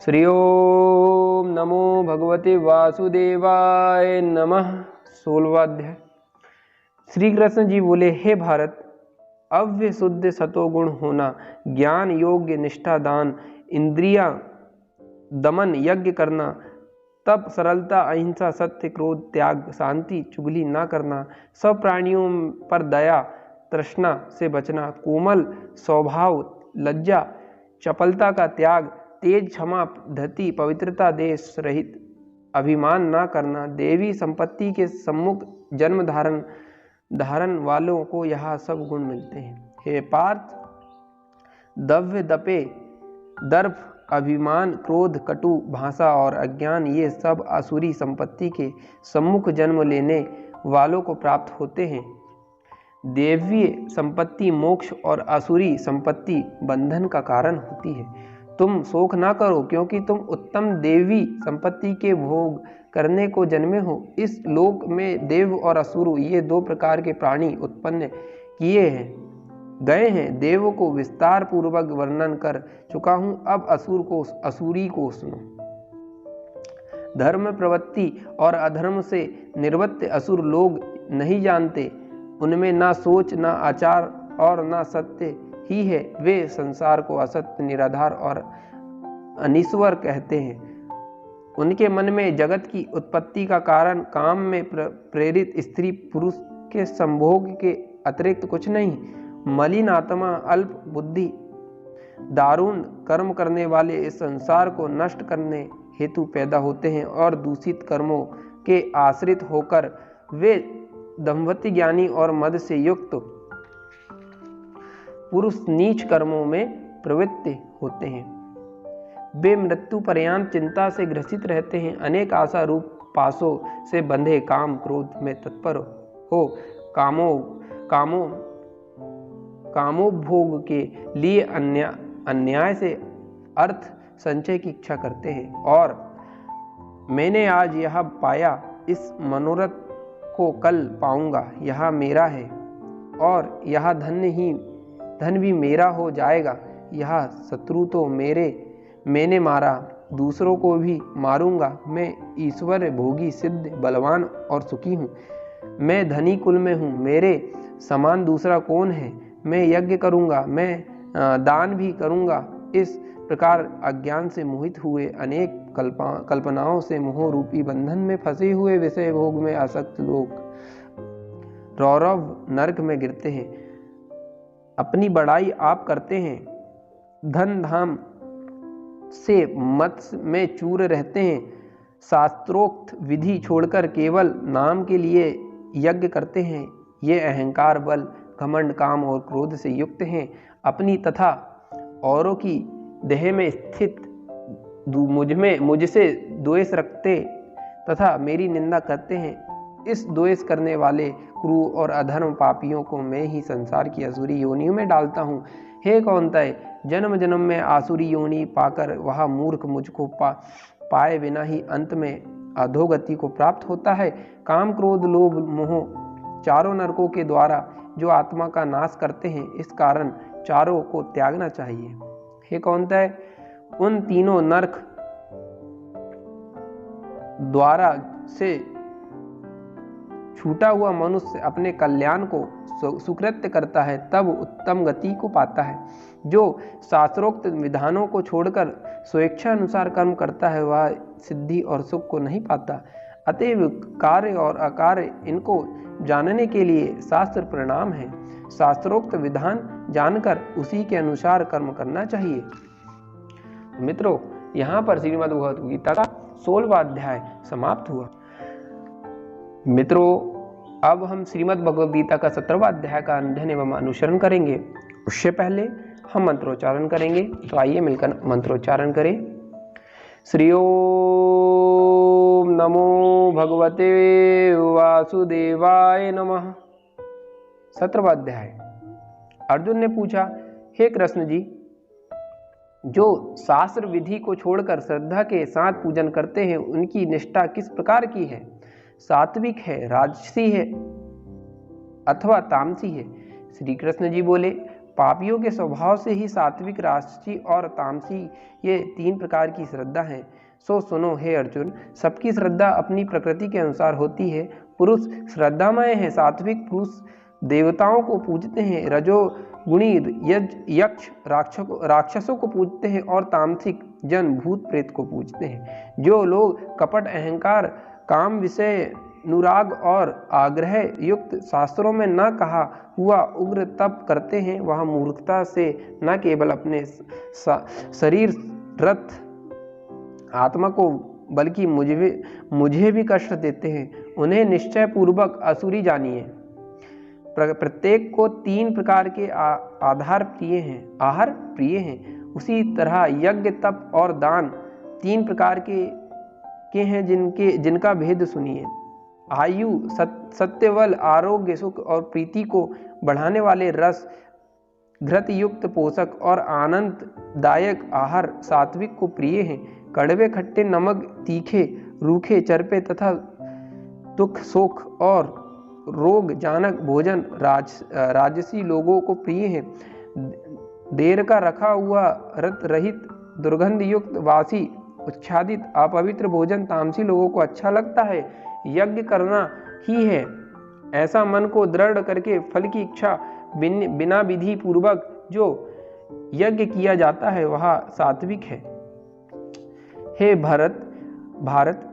श्री ओम नमो भगवते वासुदेवाय नमः। 16वां अध्याय। श्री कृष्ण जी बोले, हे भारत, अव्य शुद्ध सतोगुण होना, ज्ञान योग्य निष्ठा दान, इंद्रिया दमन यज्ञ करना, तप सरलता अहिंसा सत्य क्रोध त्याग शांति चुगली ना करना, सब प्राणियों पर दया तृष्णा से बचना, कोमल स्वभाव लज्जा चपलता का त्याग, तेज क्षमा धति पवित्रता देश रहित अभिमान ना करना, देवी संपत्ति के सम्मुख जन्म धारण वालों को यह सब गुण मिलते हैं। हे पार्थ, दव्य दपे दर्प अभिमान क्रोध कटु भाषा और अज्ञान ये सब आसुरी संपत्ति के सम्मुख जन्म लेने वालों को प्राप्त होते हैं। देवीय संपत्ति मोक्ष और आसुरी संपत्ति बंधन का कारण होती है। तुम शोक ना करो, क्योंकि तुम उत्तम देवी संपत्ति के भोग करने को जन्मे हो। इस लोक में देव और असुर ये दो प्रकार के प्राणी उत्पन्न किए हैं। गए हैं, देव को विस्तार पूर्वक वर्णन कर चुका हूं। अब असुरी को सुनो। धर्म प्रवृत्ति और अधर्म से निवृत्त असुर लोग नहीं जानते, उनमें ना सोच, ना आचार और ना सत्य ही है। वे संसार को असत्य, निराधार और अनीश्वर कहते हैं। उनके मन में जगत की उत्पत्ति का कारण काम में प्रेरित स्त्री पुरुष के संभोग के अतिरिक्त कुछ नहीं। मलिन आत्मा, अल्प बुद्धि, दारुण कर्म करने वाले इस संसार को नष्ट करने हेतु पैदा होते हैं और दूषित कर्मों के आश्रित होकर वे दंभति ज्ञानी और मद से युक्त पुरुष नीच कर्मों में प्रवृत्त होते हैं। वे मृत्यु पर्यंत चिंता से ग्रसित रहते हैं। अनेक आशा रूप पासों से बंधे काम क्रोध में तत्पर हो कामोभोग के लिए अन्याय से अर्थ संचय की इच्छा करते हैं। और मैंने आज यह पाया, इस मनोरथ को कल पाऊंगा, यह मेरा है और यह धन भी मेरा हो जाएगा। यह शत्रु तो मैंने मारा, दूसरों को भी मारूंगा। मैं ईश्वर, भोगी, सिद्ध, बलवान और सुखी हूँ। मैं धनी कुल में हूँ, मेरे समान दूसरा कौन है। मैं यज्ञ करूंगा, मैं दान भी करूंगा। इस प्रकार अज्ञान से मोहित हुए, अनेक कल्पनाओं से मोह रूपी बंधन में फंसे हुए विषय भोग में आसक्त लोग रौरव नरक में गिरते हैं। अपनी बड़ाई आप करते हैं, धन धाम से मत में चूर रहते हैं, शास्त्रोक्त विधि छोड़कर केवल नाम के लिए यज्ञ करते हैं। ये अहंकार, बल, घमंड, काम और क्रोध से युक्त हैं। अपनी तथा औरों की देह में स्थित मुझसे द्वेष रखते तथा मेरी निंदा करते हैं। इस द्वेष करने वाले क्रूर और अधर्म पापियों को मैं ही संसार की आसुरी योनियों में डालता हूँ। हे कौन्तेय, जन्म जन्म में आसुरी योनि पाकर वह मूर्ख मुझको पाए बिना ही अंत में अधोगति को प्राप्त होता है। काम, क्रोध, लोभ, मोह चारों नरकों के द्वारा जो आत्मा का नाश करते हैं, इस कारण चारों को त्यागना चाहिए। हे कौन्तेय, उन तीनों नरक द्वारा से छूटा हुआ मनुष्य अपने कल्याण को सुकृत्य करता है, तब उत्तम गति को पाता है। जो शास्त्रोक्त विधानों को छोड़कर स्वेच्छा अनुसार कर्म करता है, वह सिद्धि और सुख को नहीं पाता। अतएव कार्य और अकार्य इनको जानने के लिए शास्त्र प्रणाम है। शास्त्रोक्त विधान जानकर उसी के अनुसार कर्म करना चाहिए। मित्रों, यहाँ पर श्रीमद् भगवद गीता का 16वां अध्याय समाप्त हुआ। मित्रों, अब हम श्रीमद् भगवद गीता का 17वां अध्याय का अध्ययन एवं अनुसरण करेंगे। उससे पहले हम मंत्रोच्चारण करेंगे, तो आइए मिलकर मंत्रोच्चारण करें। श्री ओम नमो भगवते वासुदेवाय नमः। 17वां अध्याय। अर्जुन ने पूछा, हे कृष्ण जी, जो शास्त्र विधि को छोड़कर श्रद्धा के साथ पूजन करते हैं, उनकी निष्ठा किस प्रकार की है? सात्विक है, राजसी है अथवा तामसी है? श्री कृष्ण जी बोले, पापियों के स्वभाव से ही सात्विक, राजसी और तामसी ये 3 प्रकार की श्रद्धा है। सो सुनो हे अर्जुन, सबकी श्रद्धा अपनी प्रकृति के अनुसार होती है। पुरुष श्रद्धामय है। सात्विक पुरुष देवताओं को पूजते हैं, रजोगुणी यक्ष राक्षसों को पूजते हैं और तामसिक जन भूत प्रेत को पूजते हैं। जो लोग कपट, अहंकार, काम, विषय, अनुराग और आग्रह युक्त शास्त्रों में न कहा हुआ उग्र तप करते हैं, वह मूर्खता से न केवल अपने शरीर रथ आत्मा को बल्कि मुझे भी कष्ट देते हैं। उन्हें निश्चय पूर्वक असुरी जानिए। प्रत्येक को 3 प्रकार के आहार प्रिय हैं। उसी तरह यज्ञ, तप और दान 3 प्रकार के हैं, जिनका भेद सुनिए। आयु, सत्य, बल, आरोग्य, सुख और प्रीति को बढ़ाने वाले रस, घृत युक्त पोषक और आनंददायक आहार सात्विक को प्रिय हैं। कड़वे, खट्टे, नमक, तीखे, रूखे, चरपे तथा दुख, शोक और रोग जानक भोजन राजसी लोगों को प्रिय है। देर का रखा हुआ रत रहित दुर्गंध युक्त वासी उच्छादित अपवित्र भोजन तामसी लोगों को अच्छा लगता है। यज्ञ करना ही है ऐसा मन को दृढ़ करके फल की इच्छा बिना विधि पूर्वक जो यज्ञ किया जाता है वह सात्विक है। हे भारत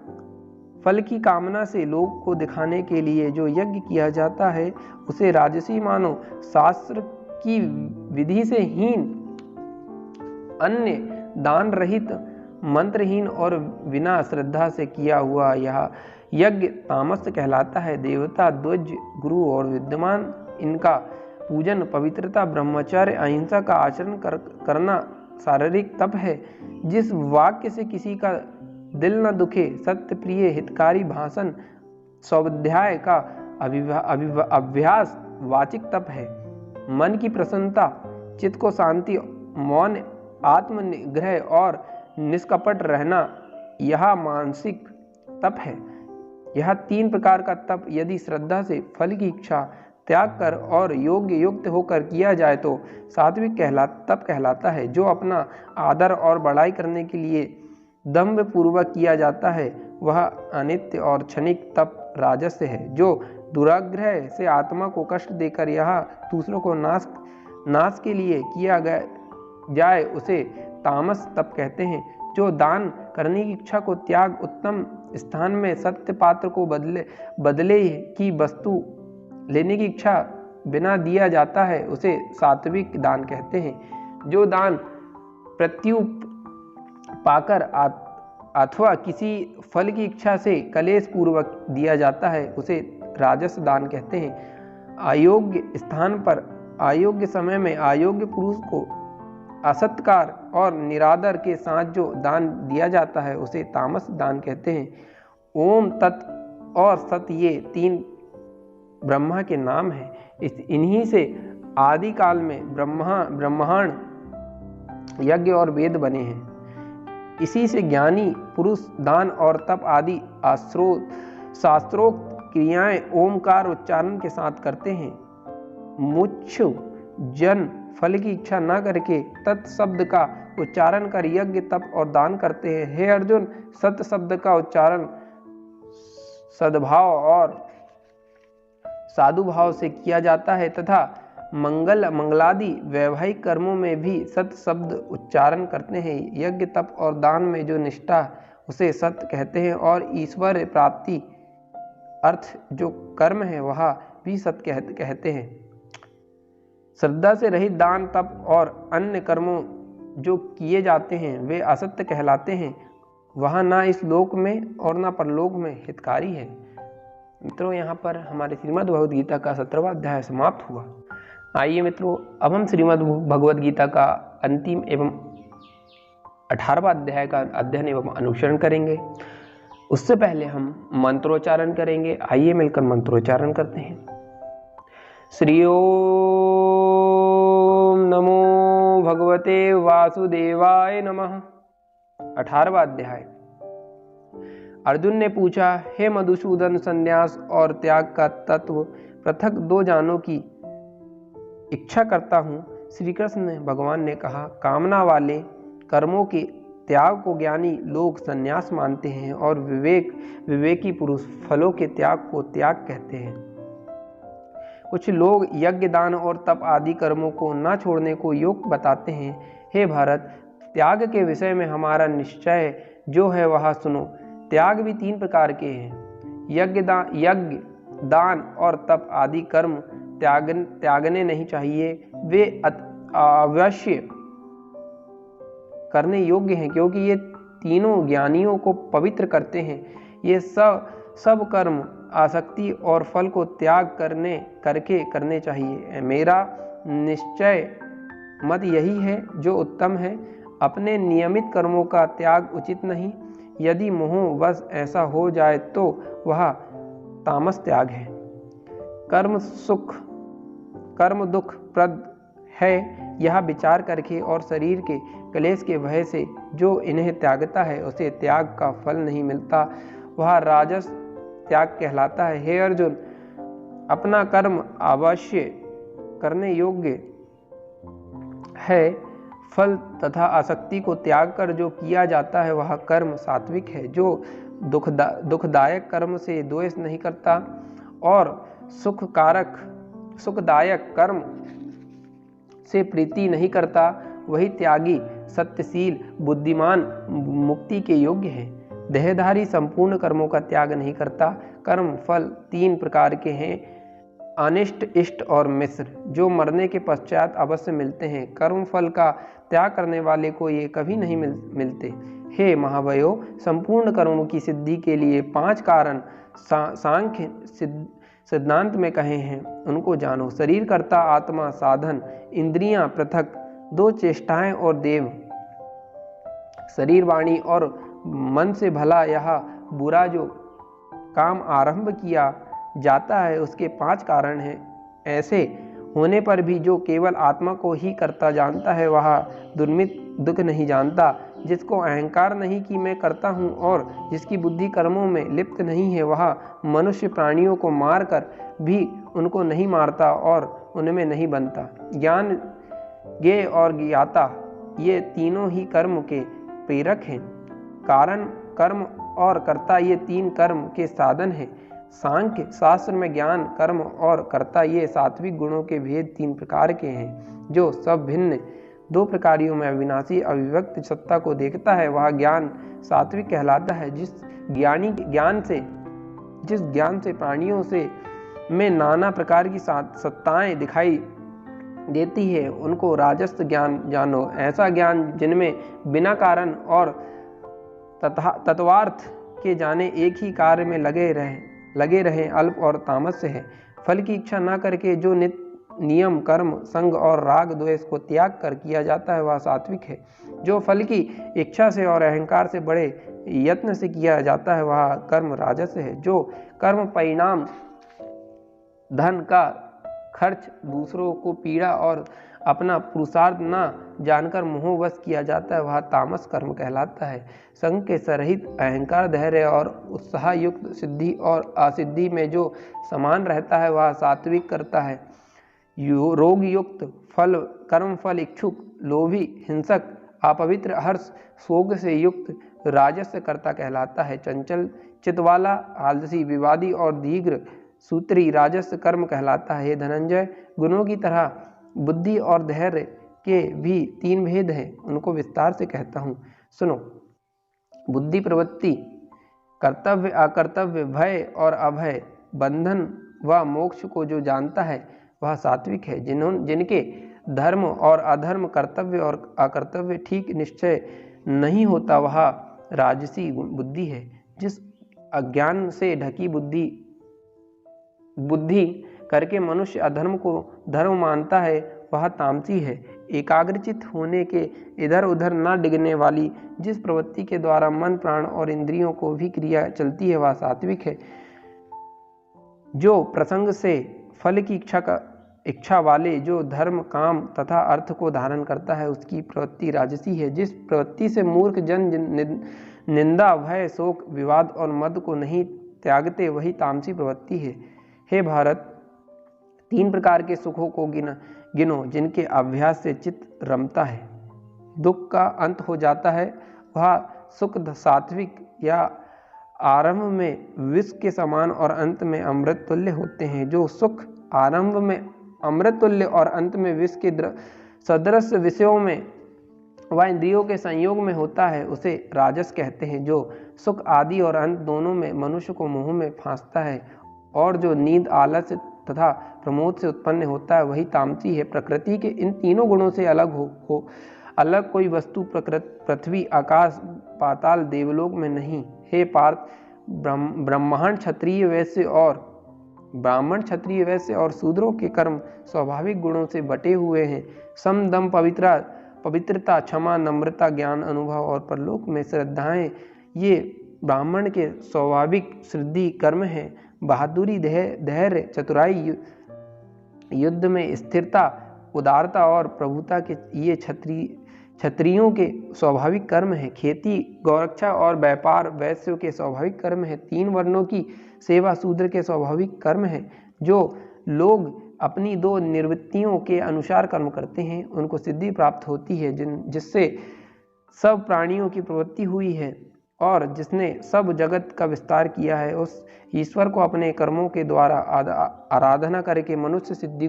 फल की कामना से लोग को दिखाने के लिए जो यज्ञ किया जाता है उसे राजसी मानो। शास्त्र की विधि से हीन, अन्य दान रहित, मंत्रहीन और बिना श्रद्धा से किया हुआ यह यज्ञ तामस कहलाता है। देवता, ध्वज, गुरु और विद्यमान इनका पूजन, पवित्रता, ब्रह्मचर्य, अहिंसा का आचरण करना शारीरिक तप है। जिस वाक्य से किसी का दिल न दुखे, सत्य प्रिय हितकारी भाषण, स्वाध्याय का अभ्यास वाचिक तप है। मन की प्रसन्नता, चित्त को शांति, मौन, आत्मनिग्रह और निष्कपट रहना यह मानसिक तप है। यह 3 प्रकार का तप यदि श्रद्धा से फल की इच्छा त्याग कर और योग्य युक्त होकर किया जाए तो सात्विक तप कहलाता है। जो अपना आदर और बड़ाई करने के लिए दम्भ पूर्वक किया जाता है वह अनित्य और क्षणिक तप राजस्य है। जो दुराग्रह से आत्मा को कष्ट देकर यह दूसरों को नाश के लिए किया जाए उसे तामस तप कहते हैं। जो दान करने की इच्छा को त्याग उत्तम स्थान में सत्य पात्र को बदले की वस्तु लेने की इच्छा बिना दिया जाता है उसे सात्विक दान कहते हैं। जो दान प्रत्युप पाकर अथवा किसी फल की इच्छा से कलेश पूर्वक दिया जाता है उसे राजस दान कहते हैं। अयोग्य स्थान पर अयोग्य समय में अयोग्य पुरुष को असत्कार और निरादर के साथ जो दान दिया जाता है उसे तामस दान कहते हैं। ओम, तत् और सत ये 3 ब्रह्मा के नाम हैं। इन्हीं से आदि काल में ब्रह्मांड, यज्ञ और वेद बने हैं। इसी से ज्ञानी पुरुष दान और तप आदि शास्त्रोक्त क्रियाएं ओमकार उच्चारण के साथ करते हैं। मुच्छ जन फल की इच्छा न करके तत् शब्द का उच्चारण कर यज्ञ, तप और दान करते हैं। हे अर्जुन, सत्य शब्द का उच्चारण सद्भाव और साधु भाव से किया जाता है तथा मंगलादि वैवाहिक कर्मों में भी सत्य शब्द उच्चारण करते हैं। यज्ञ, तप और दान में जो निष्ठा उसे सत्य कहते हैं और ईश्वर प्राप्ति अर्थ जो कर्म है वह भी सत्य कहते हैं। श्रद्धा से रहित दान, तप और अन्य कर्मों जो किए जाते हैं वे असत्य कहलाते हैं। वह ना इस लोक में और ना परलोक में हितकारी है। मित्रों, यहाँ पर हमारे श्रीमद् भगवद गीता का 17वां अध्याय समाप्त हुआ। आइए मित्रों, अब हम श्रीमद् भगवद गीता का अंतिम एवं 18वां अध्याय का अध्ययन एवं अनुसरण करेंगे। उससे पहले हम मंत्रोच्चारण करेंगे। आइए मिलकर मंत्रोच्चारण करते हैं। श्री ओम नमो भगवते वासुदेवाय नमः। 18वां अध्याय। अर्जुन ने पूछा, हे मधुसूदन, संन्यास और त्याग का तत्व पृथक 2 जानों की इच्छा करता हूँ। श्री कृष्ण भगवान ने कहा, कामना वाले कर्मों के त्याग को ज्ञानी लोग संन्यास मानते हैं और विवेकी पुरुष फलों के त्याग को त्याग कहते हैं। कुछ लोग यज्ञ, दान और तप आदि कर्मों को न छोड़ने को योग्य बताते हैं। हे भारत, त्याग के विषय में हमारा निश्चय जो है वह सुनो। त्याग भी 3 प्रकार के हैं। यज्ञ, दान और तप आदि कर्म त्यागने नहीं चाहिए। वे अवश्य करने योग्य हैं क्योंकि ये तीनों ज्ञानियों को पवित्र करते हैं। ये सब कर्म आसक्ति और फल को त्याग करके करने चाहिए। मेरा निश्चय मत यही है जो उत्तम है। अपने नियमित कर्मों का त्याग उचित नहीं। यदि मोहवश ऐसा हो जाए तो वह तामस त्याग है। कर्म दुख प्रद है, यह विचार करके और शरीर के क्लेश के भय से जो इन्हें त्यागता है उसे त्याग का फल नहीं मिलता। वह राजस त्याग कहलाता है। हे अर्जुन, अपना कर्म अवश्य करने योग्य है। फल तथा आसक्ति को त्याग कर जो किया जाता है वह कर्म सात्विक है। जो दुखदायक कर्म से द्वेष नहीं करता और सुखदायक कर्म से प्रीति नहीं करता, वही त्यागी, सत्यशील, बुद्धिमान, मुक्ति के योग्य है। देहधारी संपूर्ण कर्मों का त्याग नहीं करता। कर्म फल 3 प्रकार के हैं, अनिष्ट, इष्ट और मिश्र, जो मरने के पश्चात अवश्य मिलते हैं। कर्म फल का त्याग करने वाले को ये कभी नहीं मिलते। हे महावयो, संपूर्ण कर्मों की सिद्धि के लिए 5 कारण सांख्य सिद्धांत में कहे हैं, उनको जानो। शरीर कर्ता, आत्मा साधन, इंद्रियां पृथक, 2 चेष्टाएं और देव। शरीर, वाणी और मन से भला यह बुरा जो काम आरंभ किया जाता है उसके 5 कारण हैं। ऐसे होने पर भी जो केवल आत्मा को ही करता जानता है वह दुर्मित दुख नहीं जानता। जिसको अहंकार नहीं कि मैं करता हूँ और जिसकी बुद्धि कर्मों में लिप्त नहीं है, वह मनुष्य प्राणियों को मार कर भी उनको नहीं मारता और उनमें नहीं बनता। ज्ञान, ज्ञेय और ज्ञाता ये तीनों ही कर्म के प्रेरक हैं। कारण, कर्म और कर्ता ये 3 कर्म के साधन हैं। सांख्य शास्त्र में ज्ञान, कर्म और कर्ता ये सात्विक गुणों के भेद 3 प्रकार के हैं। जो सब भिन्न 2 प्रकारियों में अविनाशी अविभक्त सत्ता को देखता है वह ज्ञान सात्विक कहलाता है। जिस ज्ञान से प्राणियों से में नाना प्रकार की सत्ताएं दिखाई देती है उनको राजस्व ज्ञान जानो। ऐसा ज्ञान जिनमें बिना कारण और तत्वार्थ के जाने एक ही कार्य में लगे रहे अल्प और तामस्य है। फल की इच्छा न करके जो नियम, कर्म, संग और राग द्वेष को त्याग कर किया जाता है वह सात्विक है। जो फल की इच्छा से और अहंकार से बड़े यत्न से किया जाता है वह कर्म राजस है। जो कर्म परिणाम, धन का खर्च, दूसरों को पीड़ा और अपना पुरुषार्थ न जानकर मोहवश किया जाता है वह तामस कर्म कहलाता है। संग के सरहित अहंकार, धैर्य और उत्साह युक्त सिद्धि और असिद्धि में जो समान रहता है वह सात्विक करता है। रोग युक्त, कर्म फल इच्छुक, लोभी, हिंसक, अपवित्र, हर्ष, शोक से युक्त राजस्य कर्ता कहलाता है। चंचल चित्त वाला, आलसी, विवादी और दीर्घ सूत्री राजस्य कर्म कहलाता है। हे धनंजय, गुणों की तरह बुद्धि और धैर्य के भी 3 भेद हैं, उनको विस्तार से कहता हूँ, सुनो। बुद्धि प्रवृत्ति, कर्तव्य, अकर्तव्य, भय और अभय, बंधन व मोक्ष को जो जानता है वह सात्विक है। जिनके धर्म और अधर्म, कर्तव्य और अकर्तव्य ठीक निश्चय नहीं होता वह राजसी बुद्धि है। जिस अज्ञान से ढकी बुद्धि करके मनुष्य अधर्म को धर्म मानता है वह तामसी है। एकाग्रचित होने के इधर उधर न डिगने वाली जिस प्रवृत्ति के द्वारा मन, प्राण और इंद्रियों को भी क्रिया चलती है वह सात्विक है। जो प्रसंग से फल की इच्छा वाले, जो धर्म, काम तथा अर्थ को धारण करता है उसकी प्रवृत्ति राजसी है। जिस प्रवृत्ति से मूर्ख जन निंदा, भय, शोक, विवाद और मद को नहीं त्यागते वही तामसी प्रवृत्ति है। हे भारत, 3 प्रकार के सुखों को गिनो जिनके अभ्यास से चित्त रमता है, दुख का अंत हो जाता है। वह सुख सात्विक या आरंभ में विष के समान और अंत में अमृत तुल्य होते हैं। जो सुख आरंभ में अमृत तुल्य और अंत में विष के सदृश विषयों में व इंद्रियों के संयोग में होता है उसे राजस कहते हैं। जो सुख आदि और अंत दोनों में मनुष्य को मोह में फांसता है और जो नींद, आलस्य तथा प्रमोद से उत्पन्न होता है वही तामसी है। प्रकृति के इन तीनों गुणों से अलग कोई वस्तु पृथ्वी, आकाश, पाताल, देवलोक में नहीं। हे पार्थ, ब्राह्मण, क्षत्रिय, वैश्य और शूद्रों के कर्म स्वाभाविक गुणों से बटे हुए हैं। सम, दम, पवित्रता, क्षमा, नम्रता, ज्ञान, अनुभव और परलोक में श्रद्धाएं ये ब्राह्मण के स्वाभाविक सिद्धि कर्म हैं। बहादुरी, धैर्य, चतुराई, युद्ध में स्थिरता, उदारता और प्रभुता के ये क्षत्रियों के स्वाभाविक कर्म हैं। खेती, गौरक्षा और व्यापार वैश्यों के स्वाभाविक कर्म हैं। 3 वर्णों की सेवा शूद्र के स्वाभाविक कर्म है। जो लोग अपनी दो निर्वृत्तियों के अनुसार कर्म करते हैं उनको सिद्धि प्राप्त होती है, जिससे सब प्राणियों की प्रवृत्ति हुई है और जिसने सब जगत का विस्तार किया है, उस ईश्वर को अपने कर्मों के द्वारा आराधना करके मनुष्य सिद्धि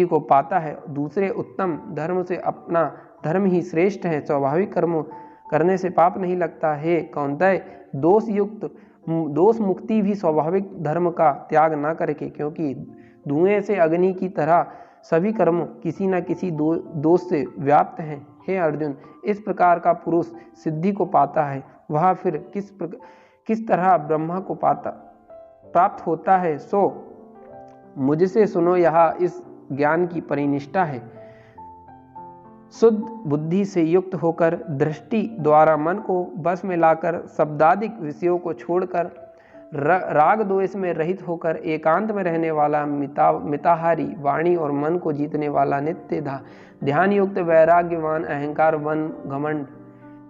को पाता है। दूसरे उत्तम धर्म से अपना धर्म ही श्रेष्ठ है। स्वाभाविक कर्म करने से पाप नहीं लगता है। कौन्तेय, दोष मुक्ति भी स्वाभाविक धर्म का त्याग ना करके, क्योंकि धुएं से अग्नि की तरह सभी कर्म किसी न किसी दोष से व्याप्त हैं। हे अर्जुन, इस प्रकार का पुरुष सिद्धि को पाता है, वह फिर किस तरह ब्रह्मा को प्राप्त होता है, सो मुझसे सुनो। यह इस ज्ञान की परिनिष्ठा है। शुद्ध बुद्धि से युक्त होकर दृष्टि द्वारा मन को बस में लाकर शब्दादिक विषयों को छोड़कर राग द्वेष में रहित होकर एकांत में रहने वाला मिताहारी, वाणी और मन को जीतने वाला नित्य ध्यान युक्त वैराग्यवान, अहंकार, वन, घमंड,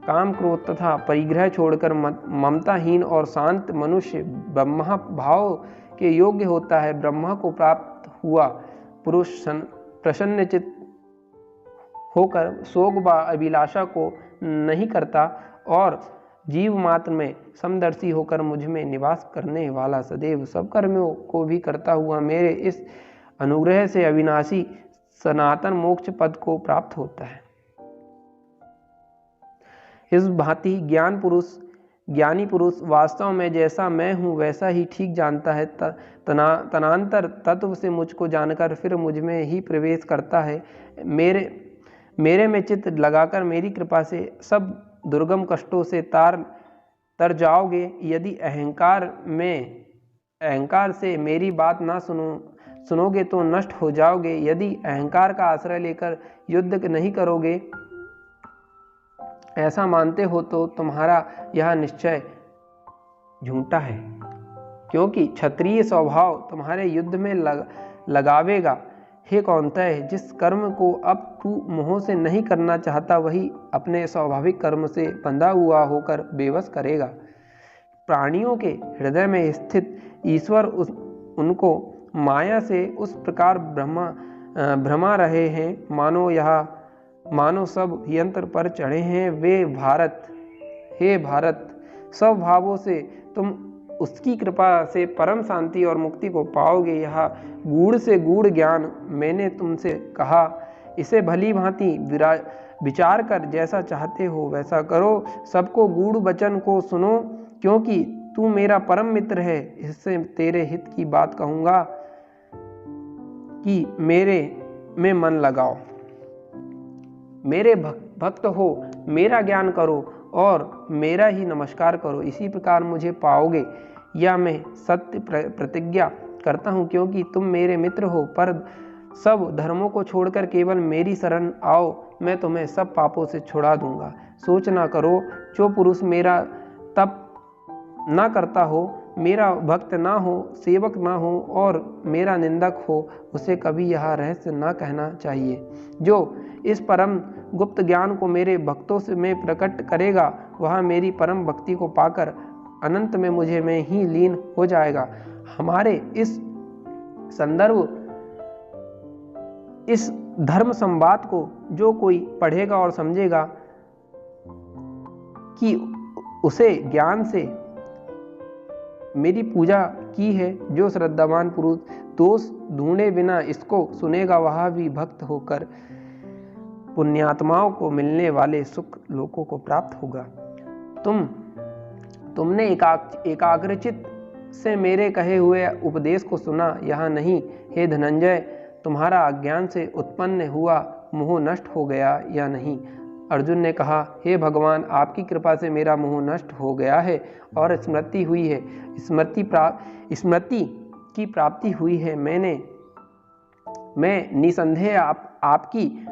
काम, क्रोध तथा परिग्रह छोड़कर ममताहीन और शांत मनुष्य ब्रह्मा भाव के योग्य होता है। ब्रह्मा को प्राप्त हुआ पुरुष प्रसन्नचित्त होकर शोक व अभिलाषा को नहीं करता और जीव मात्र में समदर्शी होकर मुझ में निवास करने वाला सदैव सब कर्मों को भी करता हुआ मेरे इस अनुग्रह से अविनाशी सनातन मोक्ष पद को प्राप्त होता है। इस भांति ज्ञानी पुरुष वास्तव में जैसा मैं हूँ वैसा ही ठीक जानता है। तनांतर तत्व से मुझको जानकर फिर मुझ में ही प्रवेश करता है। मेरे में चित्त लगाकर मेरी कृपा से सब दुर्गम कष्टों से तर जाओगे। यदि अहंकार से मेरी बात ना सुनोगे तो नष्ट हो जाओगे। यदि अहंकार का आश्रय लेकर युद्ध नहीं करोगे, ऐसा मानते हो तो तुम्हारा यह निश्चय झूठा है, क्योंकि क्षत्रिय स्वभाव तुम्हारे युद्ध में लगावेगा। हे कौन्तेय, जिस कर्म को अब तू मोह से नहीं करना चाहता, वही अपने स्वाभाविक कर्म से बंधा हुआ होकर बेबस करेगा। प्राणियों के हृदय में स्थित ईश्वर उनको माया से उस प्रकार भ्रमा रहे हैं मानो सब यंत्र पर चढ़े हैं। हे भारत, सब भावों से तुम उसकी कृपा से परम शांति और मुक्ति को पाओगे। यह गूढ़ से गूढ़ ज्ञान मैंने तुमसे कहा, इसे भली भांति विचार कर जैसा चाहते हो वैसा करो। सबको गूढ़ वचन को सुनो, क्योंकि तू मेरा परम मित्र है। इससे तेरे हित की बात कहूँगा कि मेरे में मन लगाओ। मेरे भक्त हो, मेरा ज्ञान करो और मेरा ही नमस्कार करो। इसी प्रकार मुझे पाओगे, या मैं सत्य प्रतिज्ञा करता हूँ, क्योंकि तुम मेरे मित्र हो। पर सब धर्मों को छोड़कर केवल मेरी शरण आओ, मैं तुम्हें सब पापों से छुड़ा दूंगा। सोच ना करो, जो पुरुष मेरा तप ना करता हो, मेरा भक्त ना हो, सेवक ना हो और मेरा निंदक हो, उसे कभी यह रहस्य ना कहना चाहिए। जो इस परम गुप्त ज्ञान को मेरे भक्तों से में प्रकट करेगा, वह मेरी परम भक्ति को पाकर अनंत में मुझे में ही लीन हो जाएगा। हमारे इस धर्म संवाद को जो कोई पढ़ेगा और समझेगा कि उसे ज्ञान से मेरी पूजा की है, जो श्रद्धावान पुरुष दोष ढूंढे बिना इसको सुनेगा, वह भी भक्त होकर पुण्यात्माओं को मिलने वाले सुख लोकों को प्राप्त होगा। तुमने एकाग्रचित से मेरे कहे हुए उपदेश को सुना, यह नहीं। हे धनंजय, तुम्हारा अज्ञान से उत्पन्न हुआ मोह नष्ट हो गया या नहीं? अर्जुन ने कहा, हे भगवान, आपकी कृपा से मेरा मोह नष्ट हो गया है और स्मृति हुई है। स्मृति की प्राप्ति हुई है। मैं निसंदेह आपकी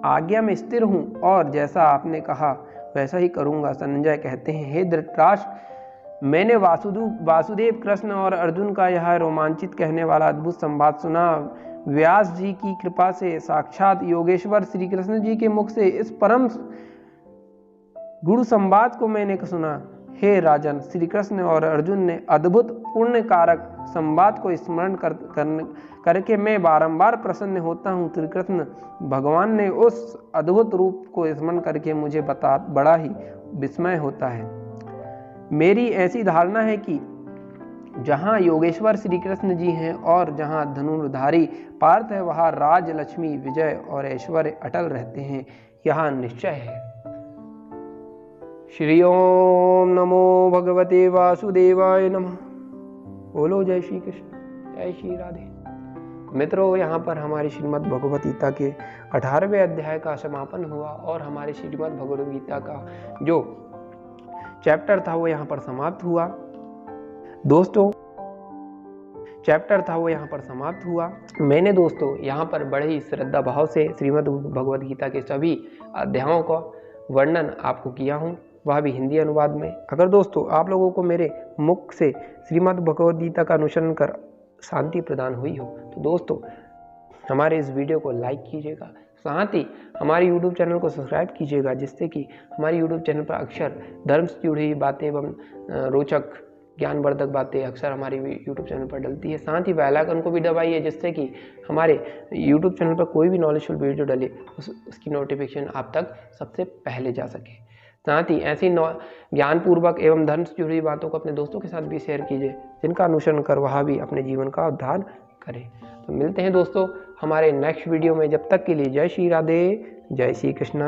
आज्ञा में स्थिर हूँ और जैसा आपने कहा वैसा ही करूँगा। संजय कहते हैं, हे धृतराष्ट्र, मैंने वासुदेव, कृष्ण और अर्जुन का यह रोमांचित कहने वाला अद्भुत संवाद सुना। व्यास जी की कृपा से साक्षात योगेश्वर श्री कृष्ण जी के मुख से इस परम गुरु संवाद को मैंने सुना। हे राजन, श्री कृष्ण और अर्जुन ने अद्भुत पुण्य कारक संवाद को स्मरण करके मैं बारंबार प्रसन्न होता हूँ। श्री कृष्ण भगवान ने उस अद्भुत रूप को स्मरण करके मुझे बड़ा ही विस्मय होता है। मेरी ऐसी धारणा है कि जहाँ योगेश्वर श्री कृष्ण जी हैं और जहाँ धनुर्धारी पार्थ है, वहाँ राज, लक्ष्मी, विजय और ऐश्वर्य अटल रहते हैं, यहाँ निश्चय है। श्री ओम नमो भगवते वासुदेवाय नमः। बोलो जय श्री कृष्ण, जय श्री राधे। मित्रों, यहाँ पर हमारी श्रीमद् भगवत गीता के 18वें अध्याय का समापन हुआ और हमारी श्रीमद् भगवत गीता का जो चैप्टर था वो यहाँ पर समाप्त हुआ। दोस्तों, चैप्टर था वो यहाँ पर समाप्त हुआ। मैंने दोस्तों यहाँ पर बड़े ही श्रद्धा भाव से श्रीमद् भगवत गीता के सभी अध्यायों का वर्णन आपको किया हूँ, वह भी हिंदी अनुवाद में। अगर दोस्तों आप लोगों को मेरे मुख से श्रीमद् भगवत गीता का अनुसरण कर शांति प्रदान हुई हो तो दोस्तों हमारे इस वीडियो को लाइक कीजिएगा, साथ ही हमारे YouTube चैनल को सब्सक्राइब कीजिएगा, जिससे कि हमारे YouTube चैनल पर अक्सर धर्म से जुड़ी हुई बातें एवं रोचक ज्ञानवर्धक बातें अक्सर हमारे YouTube चैनल पर डलती है। साथ ही बेल आइकन को भी दबाइए, जिससे कि हमारे YouTube चैनल पर कोई भी नॉलेजफुल वीडियो डले उसकी नोटिफिकेशन आप तक सबसे पहले जा सके। साथ ही ऐसी ज्ञानपूर्वक एवं धर्म से जुड़ी बातों को अपने दोस्तों के साथ भी शेयर कीजिए, जिनका अनुसरण कर वह भी अपने जीवन का उद्धार करें। तो मिलते हैं दोस्तों हमारे नेक्स्ट वीडियो में। जब तक के लिए जय श्री राधे, जय श्री कृष्ण।